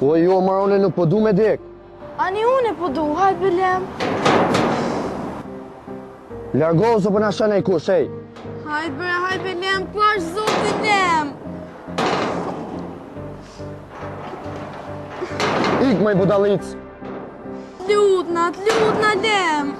Speaker 21: O jo, marone nuk po du me dek.
Speaker 22: Ani une po du, hajt belem.
Speaker 21: Largohu se për na shane i kush, ej.
Speaker 22: Hajt bre, hajt belem, ku është zotin lem?
Speaker 21: Ik me i budalic.
Speaker 22: Lutna lem.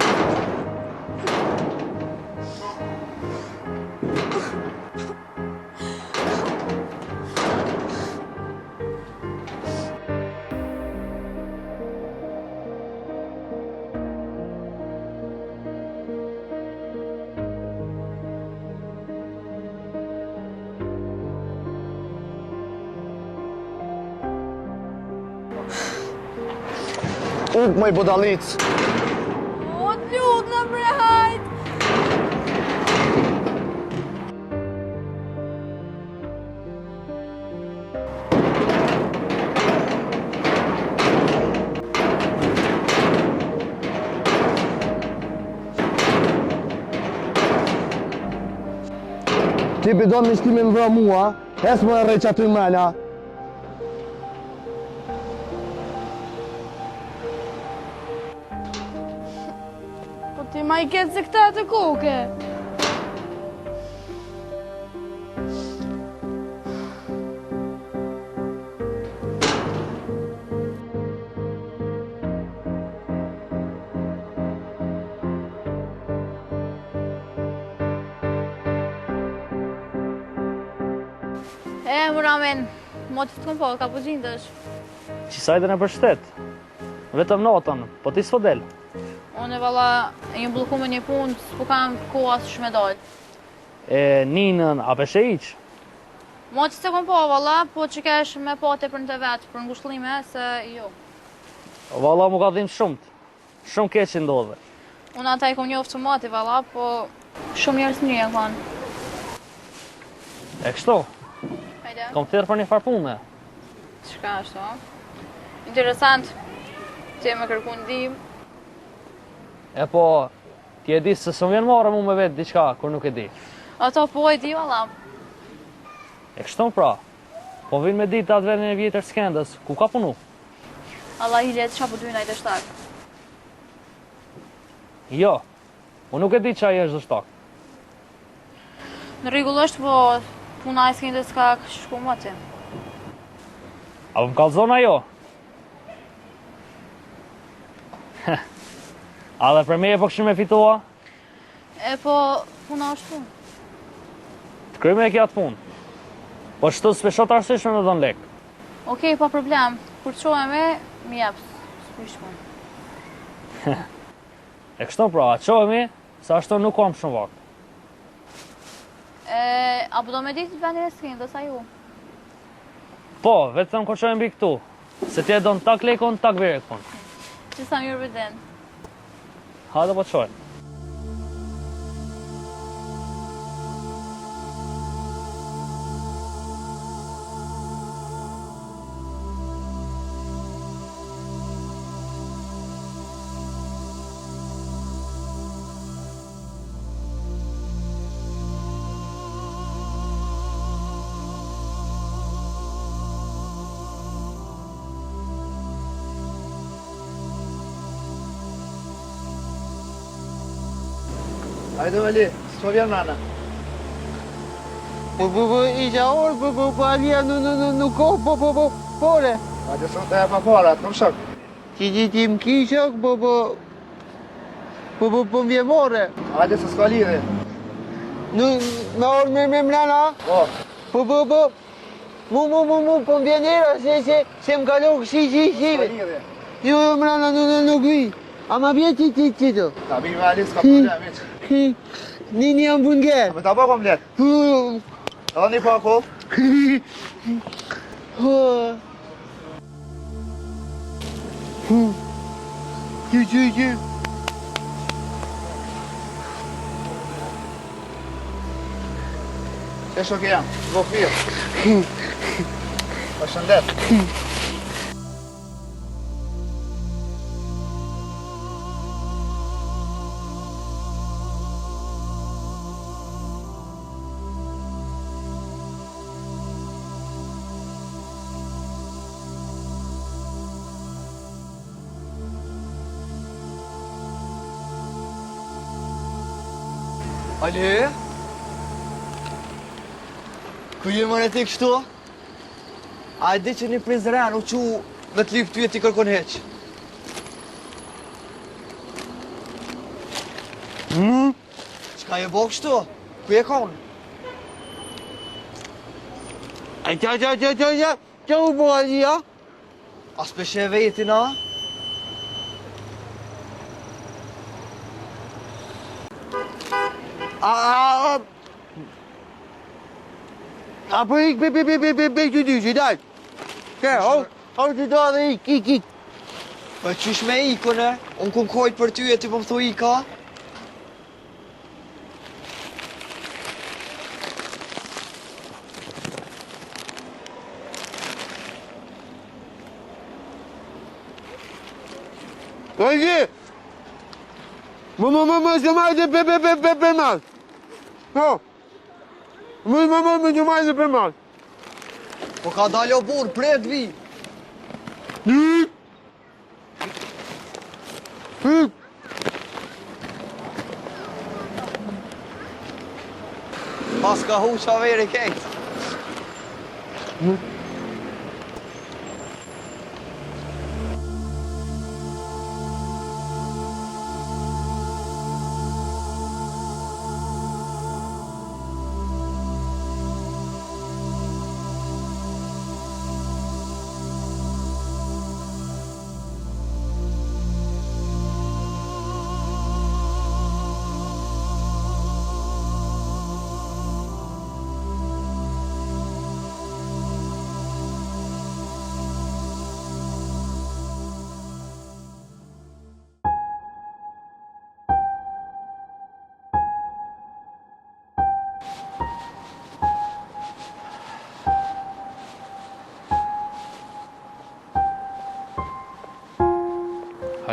Speaker 21: Ik me i budalic.
Speaker 22: O, lutna bre, hajt.
Speaker 21: Ti bidon me shtimin vra mua, es më e rej që aty mrena.
Speaker 22: Ti ma i ketë se këta të koke.
Speaker 19: Muramen, motit të kom po, ka po gjindësh.
Speaker 12: Qisajden e për shtet. Vetëm natën, po ti s'po del.
Speaker 19: Unë e valla, e një bloku me një punë, s'po kam koha së shme dalë.
Speaker 12: E ninën, a peshe iq?
Speaker 19: Motit të kom po, valla, po që kesh me pate për në të vetë, për ngushtlime, se jo.
Speaker 12: Valla mu ka dhimë shumë keq që ndodhe.
Speaker 19: Unë ata i kom njoftë të mati, valla, po shumë njerës mirë janë kanë.
Speaker 12: E kështu?
Speaker 19: Hajde.
Speaker 12: Kom thirë për një farpune.
Speaker 19: Qka është, o? Interesant, ti e me kërku ndim.
Speaker 12: E po, ti e di se së më vjen marrë mu me vetë diqka, kur nuk e di.
Speaker 19: Ato po e di, valla.
Speaker 12: E kështu pra, po vinë me ditë atë verën e vjetër Skendës, ku ka punu?
Speaker 19: Allah i letë qa po dyna i të shtak.
Speaker 12: Jo, unë nuk e di qa i është dështak.
Speaker 19: Në rregull është, po puna e skindës ka shku më ti.
Speaker 12: A më kallzon ajo? A dhe për me e po kështu me fitua?
Speaker 19: E po, puna është punë.
Speaker 12: Të kryme e kja të punë. Po shtu s'peshot arsyshme në dhën lek.
Speaker 19: Okej, pa problem. Kur qohemi, mi jepë. S'pishme.
Speaker 12: E kështu pra, qohemi, sa ashtu nuk kam shumë vakt.
Speaker 19: Apo do me ditë vendin e skindës, a ju?
Speaker 12: Po, vetëm kur qohemi mbi këtu. Se ti e do në tak lekon, tak virekon.
Speaker 19: Që sa mirë vëden.
Speaker 12: Hajde po qojmë.
Speaker 21: Hajde Ali, s'po vjen nana.
Speaker 13: Isha orë, Alia nuk ko, pore.
Speaker 21: Hajde sot e pa para, të më shok.
Speaker 13: Ti më ki shok, po më vjemore.
Speaker 21: Hajde se s'ka lidhe.
Speaker 13: Me orë me mrena? Po, mu, po më vjenera, se më kalor shive. Jo, mrena nuk vi. A ma vje ti to?
Speaker 21: Ta bi me Ali, s'ka problem, eq.
Speaker 13: Një jam bunger.
Speaker 21: A me ta bako mlet. Edhe një pako.
Speaker 13: Që.
Speaker 21: Që shok e jam, zvo firë. Përshëndet. Ali? Ku je mërë ti kështu? A e di që një prizren u që me të lypë ty e ti kërkon heq. Qka je bo kështu? Ku je konë?
Speaker 13: Qa u bo Alia?
Speaker 21: A s'peshe e vetin, a?
Speaker 13: Apo ik be të dyqi, daj. Ke, hau të do dhe ik.
Speaker 21: Po qysh me ikone? Unë kum kojt për ty e ti po më thu ika?
Speaker 13: Oye! Më se majtë për mas. No. Më se majtë për mas.
Speaker 21: Po ka dalë o burë, pret vi. Pas ka hu qa veri kejt.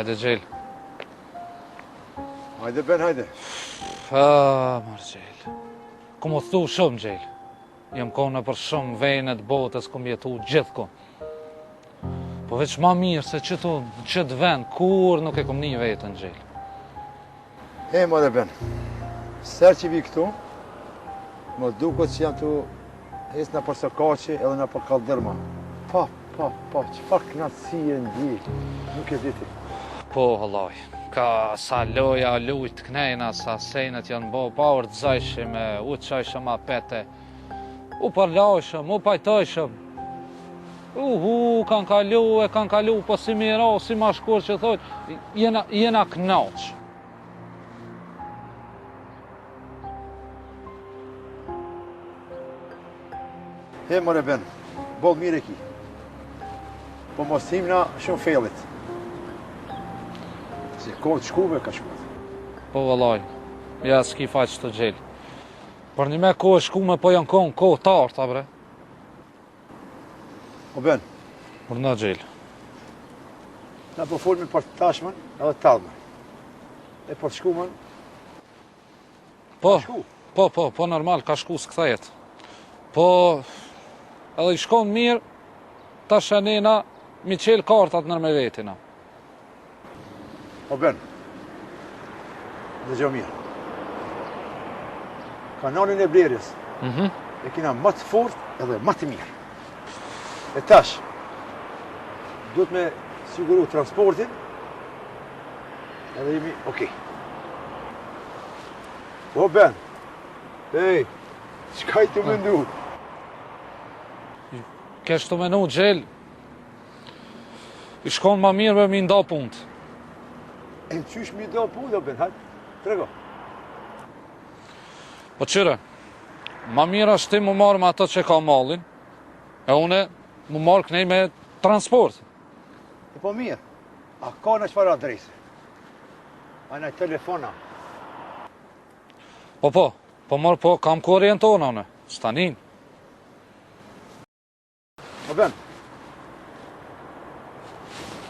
Speaker 9: Hajde gjel.
Speaker 6: Hajde Ben, hajde.
Speaker 9: Marë gjel. Ku më thu shumë gjel. Jem kone për shumë venet botës, ku më jetu gjithë ku. Po veç ma mirë se qëtu në qëtë vend, kur nuk e kom një vetën gjel.
Speaker 6: E, madhe Ben, ser që vi këtu, Më duket që jam të hes në për Sokaçi edhe në për Kallderma. Pa, çfarë knatësie ndjej, nuk e diti.
Speaker 9: Po, hallaj, ka sa loja lujt knejna, sa sejnet janë bo pa urdzajshim, u qajshëm apete, u parlajshëm, u pajtojshëm. Kanë kalu, po si mira, si ma shkur që thot, jena knaq.
Speaker 6: He, more ben, bol mire ki. Po mos himna shumë fellit. Si kohë të shkuve ka shkuat.
Speaker 9: Po vallaj, ja s'ki faq të gjel. Për një me kohë shkume po janë kohë të arta, bre.
Speaker 6: O ben.
Speaker 9: Për në gjel.
Speaker 6: Na po folmi për tashmen edhe talmen. E për shkumen?
Speaker 9: Po, normal, ka shku s'kthejet. Po, edhe i shkon mirë, ta shenena, mi qelë kartat nër me vetina.
Speaker 6: O ben, dhe gjo mirë. Kananin e Blerjes, e kina më të fort edhe më të mirë. E tash, duhet me siguru transportin, edhe jemi okej. O ben, ej, qka i të mëndu?
Speaker 9: Kesh të menu gjel, i shkon ma mirë me mi nda punt.
Speaker 6: E në qysh mi nda punt, o ben, hajtë, trego.
Speaker 9: Po qyre, ma mirë është ti mu marrë me ato që ka mallin, e une mu marrë kënej me transport.
Speaker 6: E po mirë, a ka në qëfar adrese? A në telefona?
Speaker 9: Po marrë po, kam ku orientona une, stanin.
Speaker 6: O ben,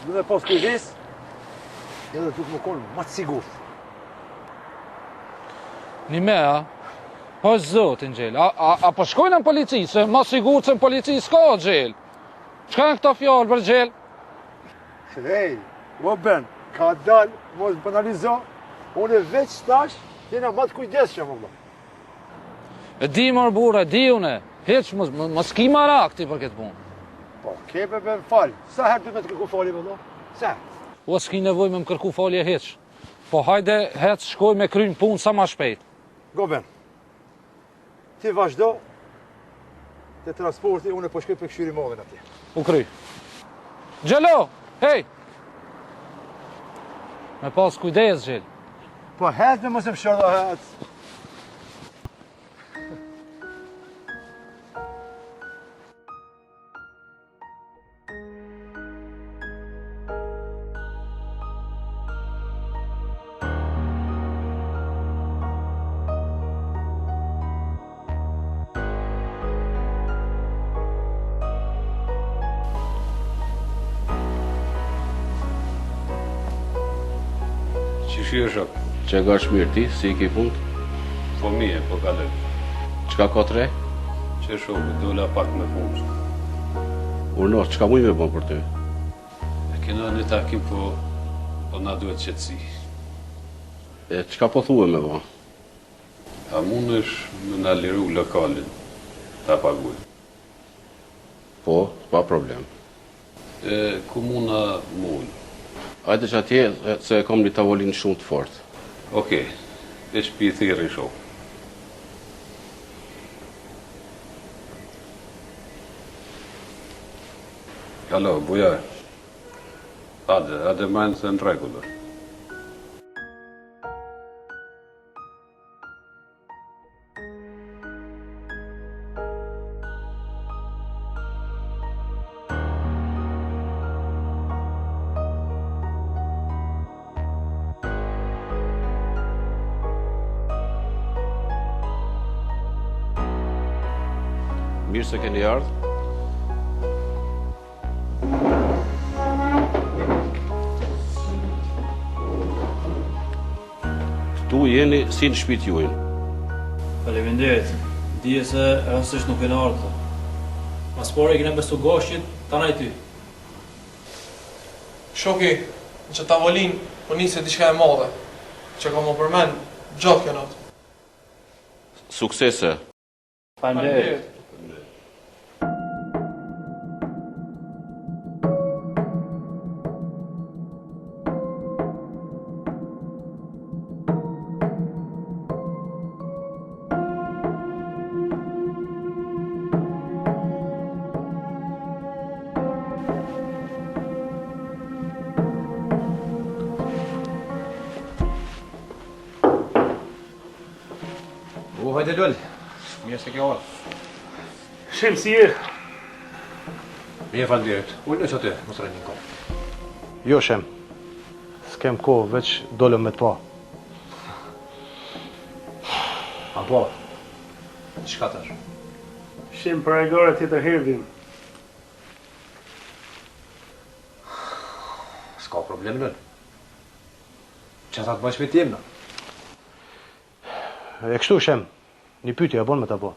Speaker 6: du me pas kujdes, edhe du të më konë më të sigurt.
Speaker 9: Një me, a? Po zotin gjel, a po shkojnë në polici, se ma sigur se në polici s'ka gjel. Qka në këta fjallë për gjel?
Speaker 6: Ej, o ben, ka dal, mos banalizo, unë veç tash, jena më të kujdes që më bë.
Speaker 9: E di mërë bura, di une, heq mos ki marak ti për këtë punë.
Speaker 6: Po, kepe be më falë, sa herë du me të kërku falje me do? Sa?
Speaker 9: O s'ki nevoj me më kërku falje heq. Po hajde heq shkoj me krynë punë sa ma shpejt.
Speaker 6: Goben, ti vazhdo, të transporti, unë po shkoj për këshyri modhen atje.
Speaker 9: U kry. Gjelo, hej! Me pas kujdes, gjel.
Speaker 6: Po heq me mos e më shërdo heq.
Speaker 7: Qishë shok?
Speaker 1: Që ka shmirë ti, si i ki punë?
Speaker 7: Po mije, po kalë.
Speaker 1: Qka ka të re?
Speaker 7: Që shokë, dola pak me punë.
Speaker 1: Urnos, qka muj me bon për ty?
Speaker 7: E kena një takim, po na duhet qëtësi.
Speaker 1: E qka po thue me bon?
Speaker 7: A mund është me na liru lokalin, ta paguj.
Speaker 1: Po, pa problem.
Speaker 7: E komuna mull.
Speaker 1: Ajde që atje, se kom një tavolin shumë të fort.
Speaker 7: Okej, e shpi thiri shok. Alo, bujar. Ade majnë se në regullër.
Speaker 1: Mirë se keni ardhë. Këtu jeni si në shpit juajnë.
Speaker 11: Faleminderit. Dije se rastësisht nuk kena ardhur. Mas pore kena besu goshqit, tanaj ty.
Speaker 10: Shoki, në që tavolin, po njëse diçka e madhe, që ka më përmen gjatë kjo natë.
Speaker 1: Suksese.
Speaker 20: Faleminderit. Hajde Lol, mirë se ke ardhur.
Speaker 17: Shem, si je?
Speaker 20: Mirë, faleminderit. Unë që aty, mos rënin kohë.
Speaker 14: Jo, Shem. S'kem kohë, veç dolëm me të pa.
Speaker 20: Apo, çka tash?
Speaker 17: Shem, për e gara tjetër herë vim.
Speaker 20: S'ka problem, Lol. Që ta të bëjsh me t'jem, në?
Speaker 14: E kështu, Shem, një pyetje a bon me ta po.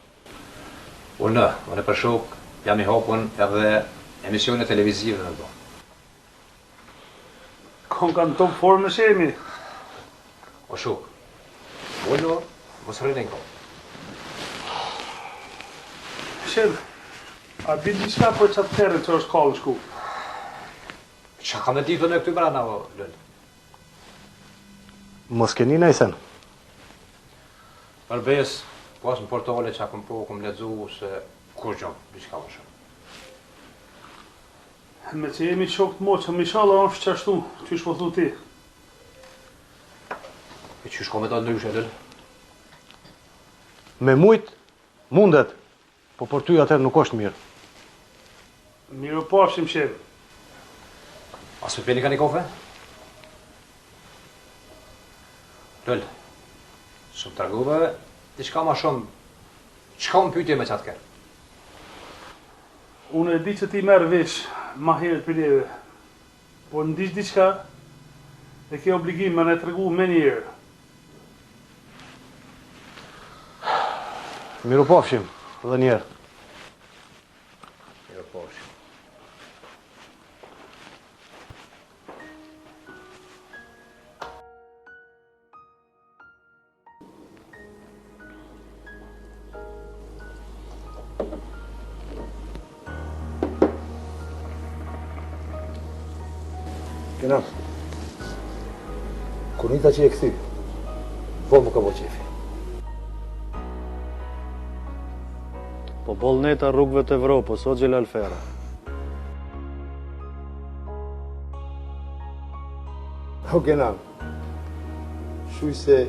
Speaker 20: Unë për shok, jam i hapun edhe emisione televizive në do.
Speaker 17: Kon kanë top formë në Shemi.
Speaker 20: O shok, unë mos rënin kohë.
Speaker 17: Shem, a di diçka për qatë terën që është kallë shku?
Speaker 20: Qa ka me ditë në këty brana, Lol?
Speaker 14: Mos keni nejsen.
Speaker 20: Përbes, pas në portale që akëm po, këm ledzu se kur gjom, diçka më shumë.
Speaker 17: Me që jemi shok të moqëm, inshallah është qashtu, që shpo thu ti.
Speaker 20: E që shko me ta ndryshe, Lol?
Speaker 14: Me mujt, mundet, po për ty atër nuk është mirë.
Speaker 17: Mirë pafshim, Shem.
Speaker 20: As me peni ka një kofe? Lol, shumë tërguve, diçka ma shumë, qka më pytje me qatë kërë?
Speaker 17: Unë e di që ti merë vesh, ma herët për neve. Po në dish diçka, e ke obligim me ne tërgu me njerë.
Speaker 14: Miru pafshim, dhe njerë.
Speaker 20: Miru pafshim.
Speaker 6: Kenan, kur nita që e këthy, po më ka bo qefi.
Speaker 14: Po bol neta rrugëve të Evropës, o Gjelal Fera.
Speaker 6: O Kenan, shuj se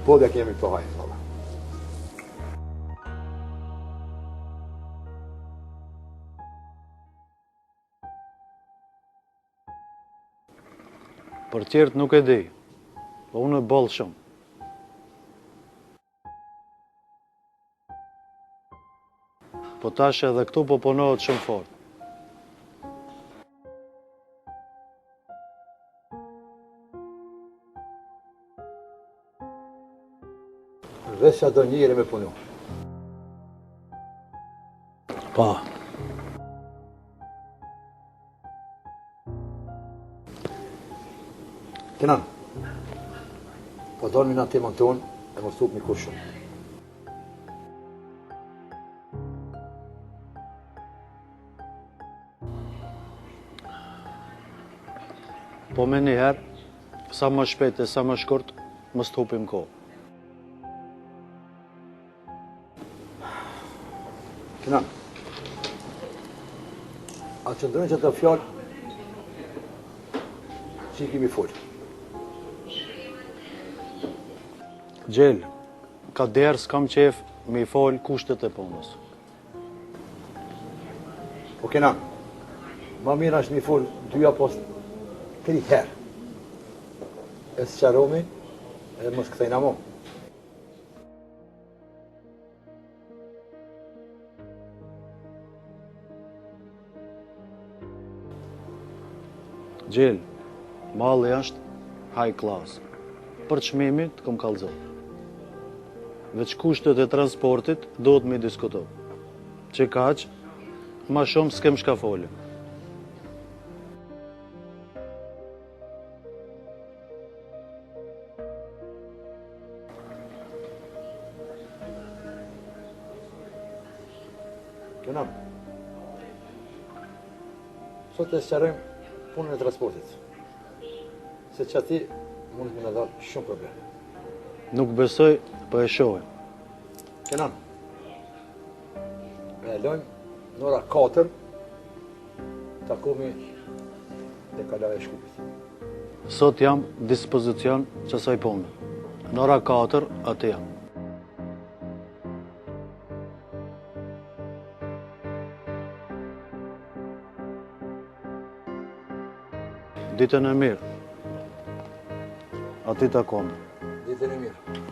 Speaker 6: bodja kemi të hajnë, valla.
Speaker 14: Për tjerët nuk e di, po unë e boll shumë. Po tash edhe këtu po punohet shumë fort.
Speaker 6: Veç sa do njëri me punu.
Speaker 14: Pa.
Speaker 6: Kenan, po dormi në temën tonë e mos tup një kush shumë.
Speaker 14: Po me njëherë, sa më shpejt e sa më shkurt, mos t'hupim kohë.
Speaker 6: Kenan, a qëndrojnë që të fjallë që i kemi folë.
Speaker 14: Gjell, ka derë s'kam qef me i folë kushtet e punës.
Speaker 6: Po Kenan, ma mirë është me i folë 2 apo 3 herë. E së qaromi, e mos këthejna mo.
Speaker 14: Gjell, malli është high class. Për çmimi të kom kallëzo. Veç kushtet e transportit do të me diskuto. Që kaq, ma shumë s'kem shka folë.
Speaker 6: Kenan, sot e sqarojmë punën e transportit. Se që ati mund të më dalë shumë problem.
Speaker 14: Nuk besoj, po e shohim.
Speaker 6: Kenan, e lojmë në ora 4 takomi dhe Kalaja e Shkupit.
Speaker 14: Sot jam dispozicion qësaj punë. Në ora 4 atë jam. Ditën e mirë. Ati takon.
Speaker 6: Ditën e mirë.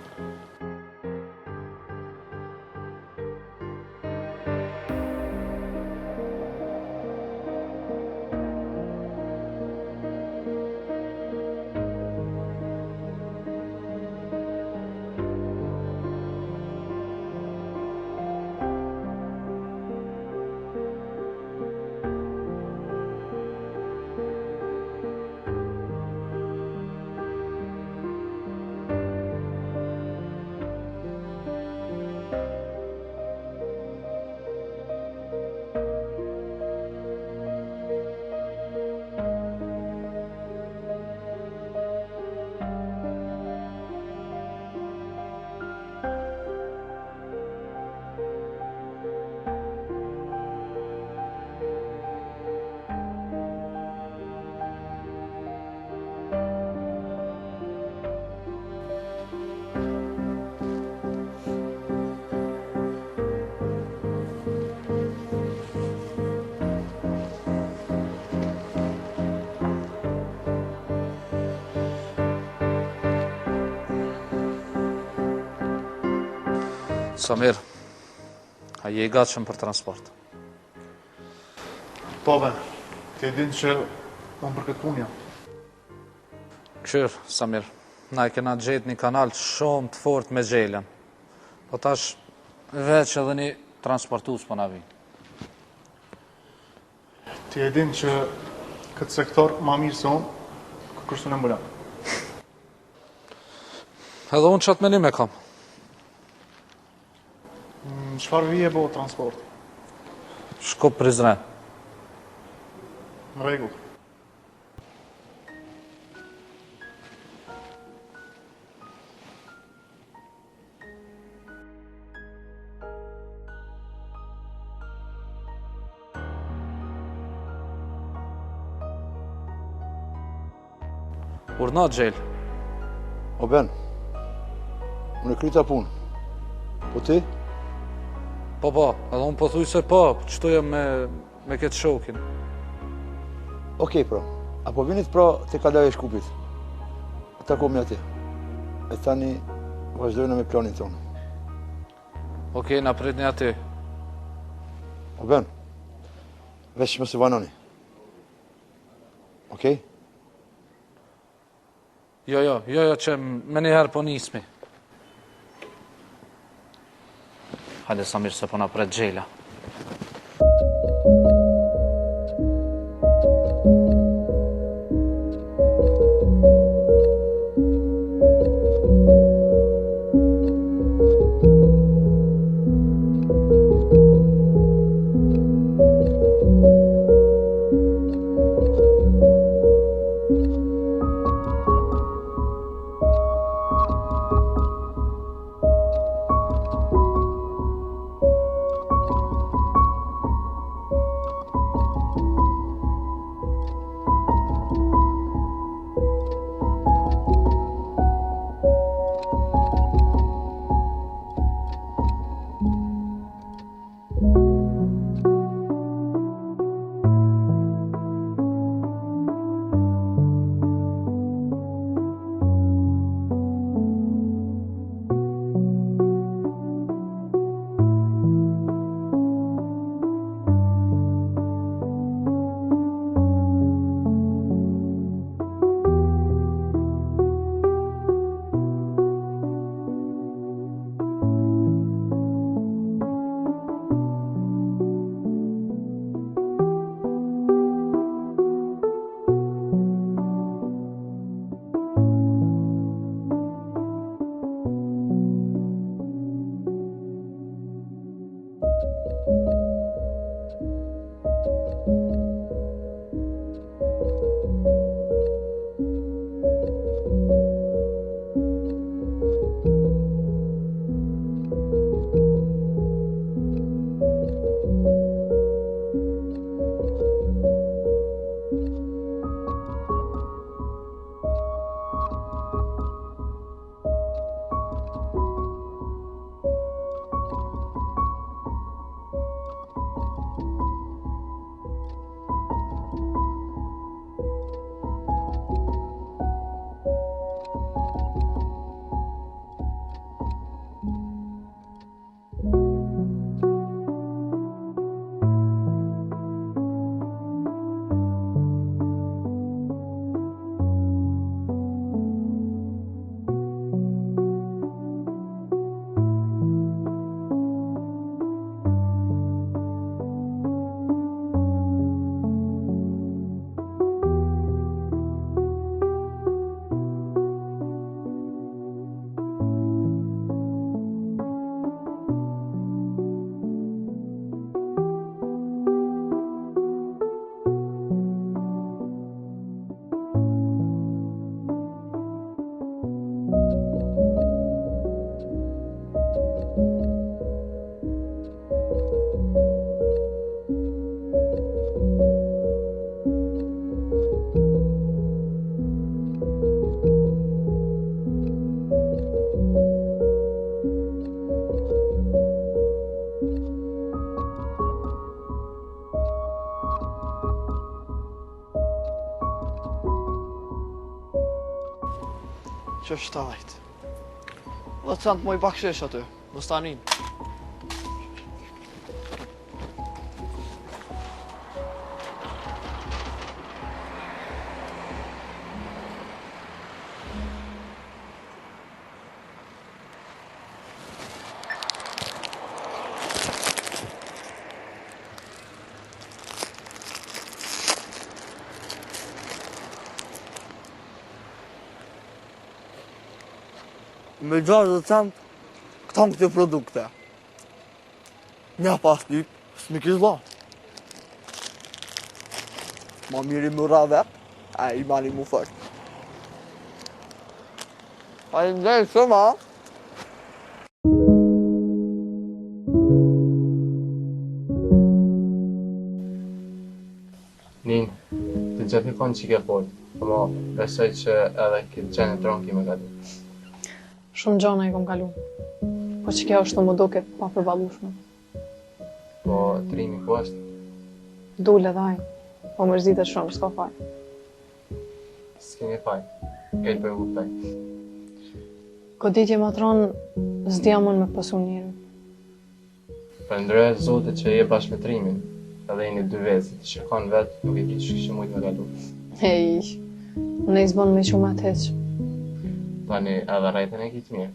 Speaker 9: Samir, a je I gatshëm për transport?
Speaker 2: Po, ben, ti e din që unë për këtë punë jam.
Speaker 9: Këshyr, Samir, na e kena gjetë një kanal shumë të fort me gjelen. Po tash, veç edhe një transportus po na vi.
Speaker 2: Ti e din që këtë sektor ma mirë se unë, kërstu në mbëllam.
Speaker 9: Edhe unë qatë menim e kam.
Speaker 2: Çfarë vije bo transport?
Speaker 9: Shkop Prizren.
Speaker 2: Në rregull.
Speaker 9: Urna gjel.
Speaker 6: O ben, unë e kryta punë. Po ti?
Speaker 9: Po, edhe unë po thuj se po, qëtu jem me këtë shokin.
Speaker 6: Okej, pra. Apo vinit pra të Kalaja e Shkupit. Takomi atje. E tani vazhdojnë me planin tonë.
Speaker 9: Okej, na pritni aty.
Speaker 6: O ben, veç më se vanoni. Okej?
Speaker 9: Jo, që me njëherë po nismi. Hajde Samir se po na pret gjela.
Speaker 10: që 7. Dhe cent moj bakshish aty, mos tanin.
Speaker 21: Me 60 cent këta në këtë produkte. Nja pas lyp, s'mi kish la. Ma miri më ra vet, a i mani mu fërë. Pa i mdej shumë, a?
Speaker 4: Nin, të gjithë një konë që ke folë, ama besoj që edhe këtë qenë të ronë kime gati.
Speaker 3: Shumë gjona i kom kalu, po që kjo është të më duket pa përballueshme.
Speaker 4: Po, trimi ku është?
Speaker 3: Dule dhaj, po mërzitet shumë, s'ka faj.
Speaker 4: S'keni faj, kejtë për kuptaj.
Speaker 3: Goditje matron, s'dija mund me pasu njëri.
Speaker 4: Përndrejë zote që je bashkë me trimin, edhe jeni dy vezit, të shikon vetë, nuk i prish kështë mujtë me galu.
Speaker 3: Hej, unë i zbon me shumë atë heq.
Speaker 4: Tani edhe rajten e kitë mirë.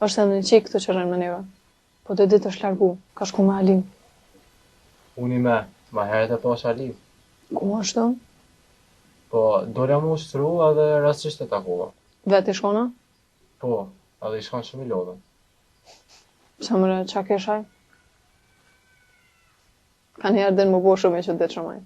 Speaker 3: Është edhe në qikë këtu që rënë me neve, po të ditë është largu, ka shku me Alim.
Speaker 4: Unë i me, ma heret e pash Alim.
Speaker 3: Ku është?
Speaker 4: Po, doja mu ushtru edhe rastisht e takova.
Speaker 3: Vetë i shkona?
Speaker 4: Po, edhe i shkon shumë i lodhe.
Speaker 3: Qa mëre, qa keshaj? Ka njerë dhe në më bo shumë e që ditë shumaj.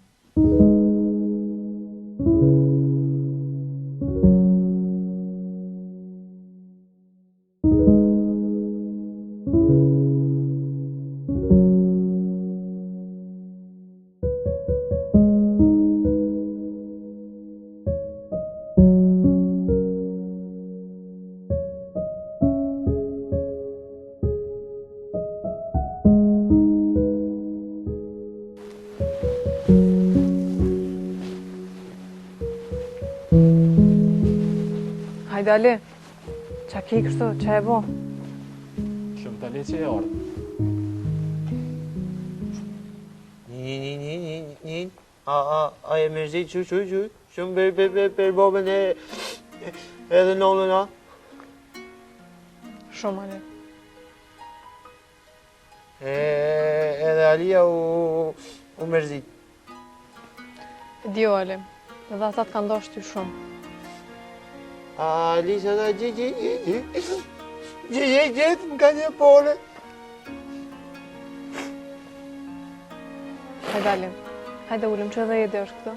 Speaker 3: Hajde Ali, qa ki kështu, qa e bo?
Speaker 4: Shumë të li që e ardhë.
Speaker 21: Njën, a e mërzi që, shumë për bobën edhe nonën, a?
Speaker 3: Shumë Ali.
Speaker 21: Edhe Alia u mërzi.
Speaker 3: Dio Ali, edhe ata të kanë ndoshtë ty shumë.
Speaker 21: Alisa da gjithë më ka një pole.
Speaker 3: Hajde Ali, hajde ullim që edhe jede është këto.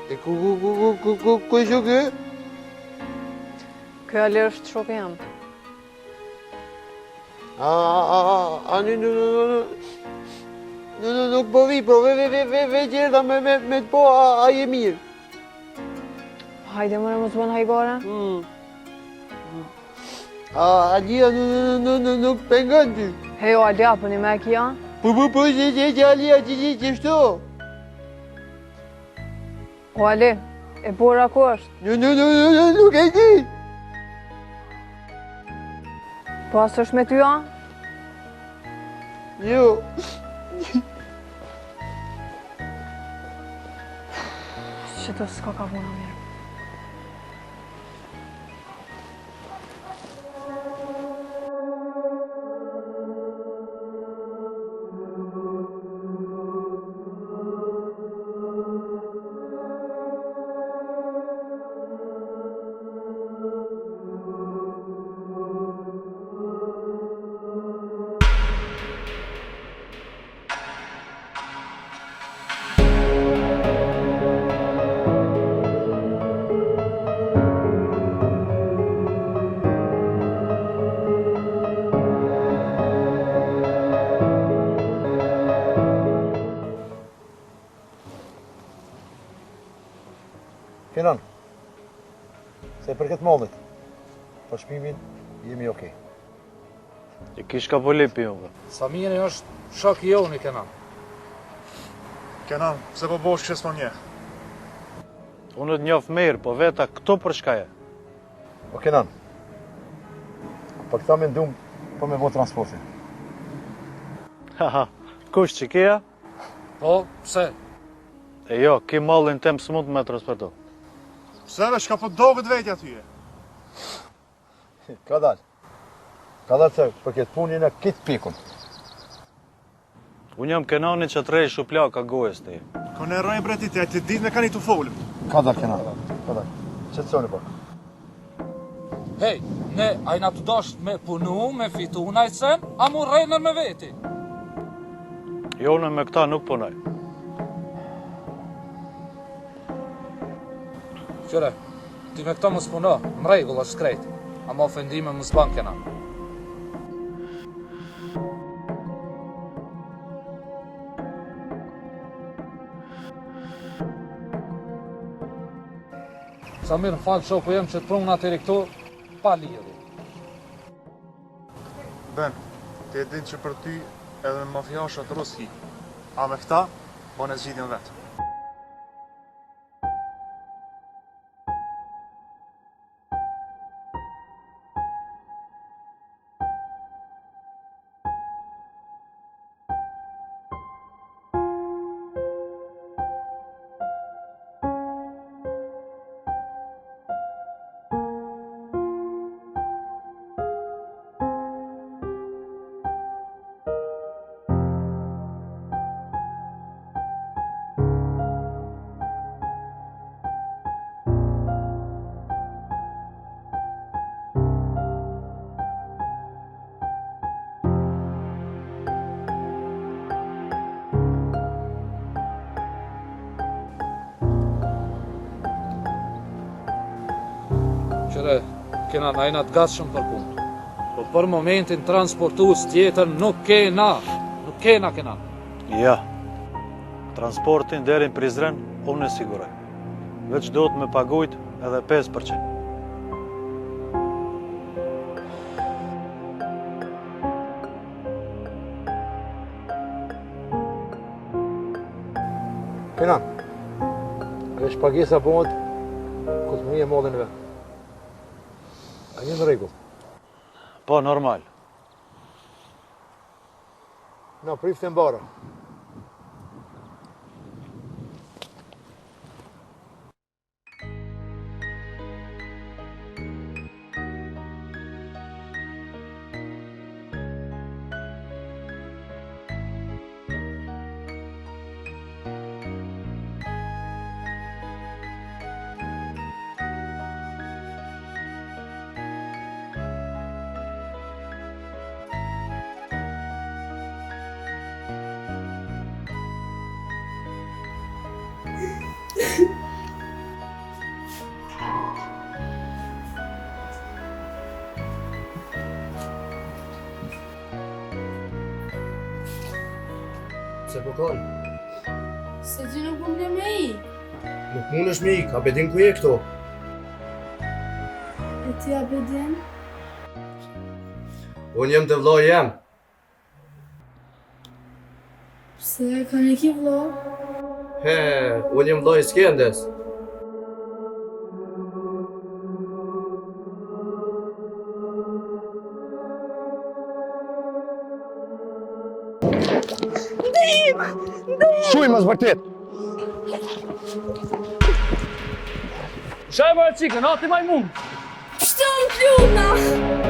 Speaker 21: E ku e shokë?
Speaker 3: Kjo Ali është shokë jam.
Speaker 21: Nuk po vi, pro ve gjerda me të po, a je mirë.
Speaker 3: Hajde mëre më të bënë hajgore?
Speaker 21: Alia nuk pengon ty.
Speaker 3: Hejo Alia, për një me kja?
Speaker 21: Po, që Alia që shto.
Speaker 3: O Ali, e bora ku është?
Speaker 21: Nuk e di.
Speaker 3: Po asë është me ty, a?
Speaker 21: Jo.
Speaker 3: Që të s'ka ka vuna mirë.
Speaker 6: Kenan, se për këtë mallit, për shpimin, jemi okej.
Speaker 14: E kish ka polipi jove.
Speaker 9: Samiri është shok i joni, Kenan.
Speaker 2: Kenan, pse po bosh këshes më nje?
Speaker 14: Unë të njof mirë, po veta këto për shka je?
Speaker 6: O Kenan, për këta me ndum, po me vo transportin.
Speaker 14: Haha, kush që kja?
Speaker 9: Po, pse?
Speaker 14: E jo, ki mallin tem së mund me transportu.
Speaker 2: Pse ve, shka po doget vetja tyje?
Speaker 6: Ka dalë. Ka dalë se për këtë punin e kitë pikun.
Speaker 14: Unë jam Kenani që të rej shupla ka gojës të i.
Speaker 2: Ko në rojnë bretit e të dit me ka një të folim.
Speaker 6: Ka dalë Kenan, ka dalë. Qëtësoni po.
Speaker 9: Hej, ne ajna të dasht me punu, me fitu najtësen, a mu rejnën me veti.
Speaker 14: Jo, në me këta nuk punoj.
Speaker 9: Qyre, ti me këta më s'puno, më regull është shkrejt, a më ofendime më s'ban kena. Sa mirë në falë shoku jem që të prunë atëri këtu, pa lidhje.
Speaker 2: Ben, ti e din që për ty edhe në mafiashat ruski, a me këta, po në zgjidhjen vetë.
Speaker 9: Qëre, kena najna të gatshëm për punë. Po për momentin transportues tjetër nuk kena kena.
Speaker 14: Ja, transportin deri në Prizren, unë e siguroj. Veç do të me pagujt edhe 5%.
Speaker 6: Kenan, veç pagesa bëhet, këtë më një modhin vetë. A një në regull?
Speaker 14: Po, normal.
Speaker 6: Na, prifte mbara.
Speaker 15: Se po kanë?
Speaker 22: Se ty nuk më ble me i.
Speaker 15: Nuk mund është me ik, a bedin ku je këto?
Speaker 22: E ti a bedin?
Speaker 15: Unë jem të vllai jam.
Speaker 22: Pse, ka në ki vlo?
Speaker 15: He, unë jem vllai Skendes.
Speaker 6: Shuj më zbërtit!
Speaker 12: Shaj bërë qikën, ati majmun!
Speaker 22: Shtë më pjuna!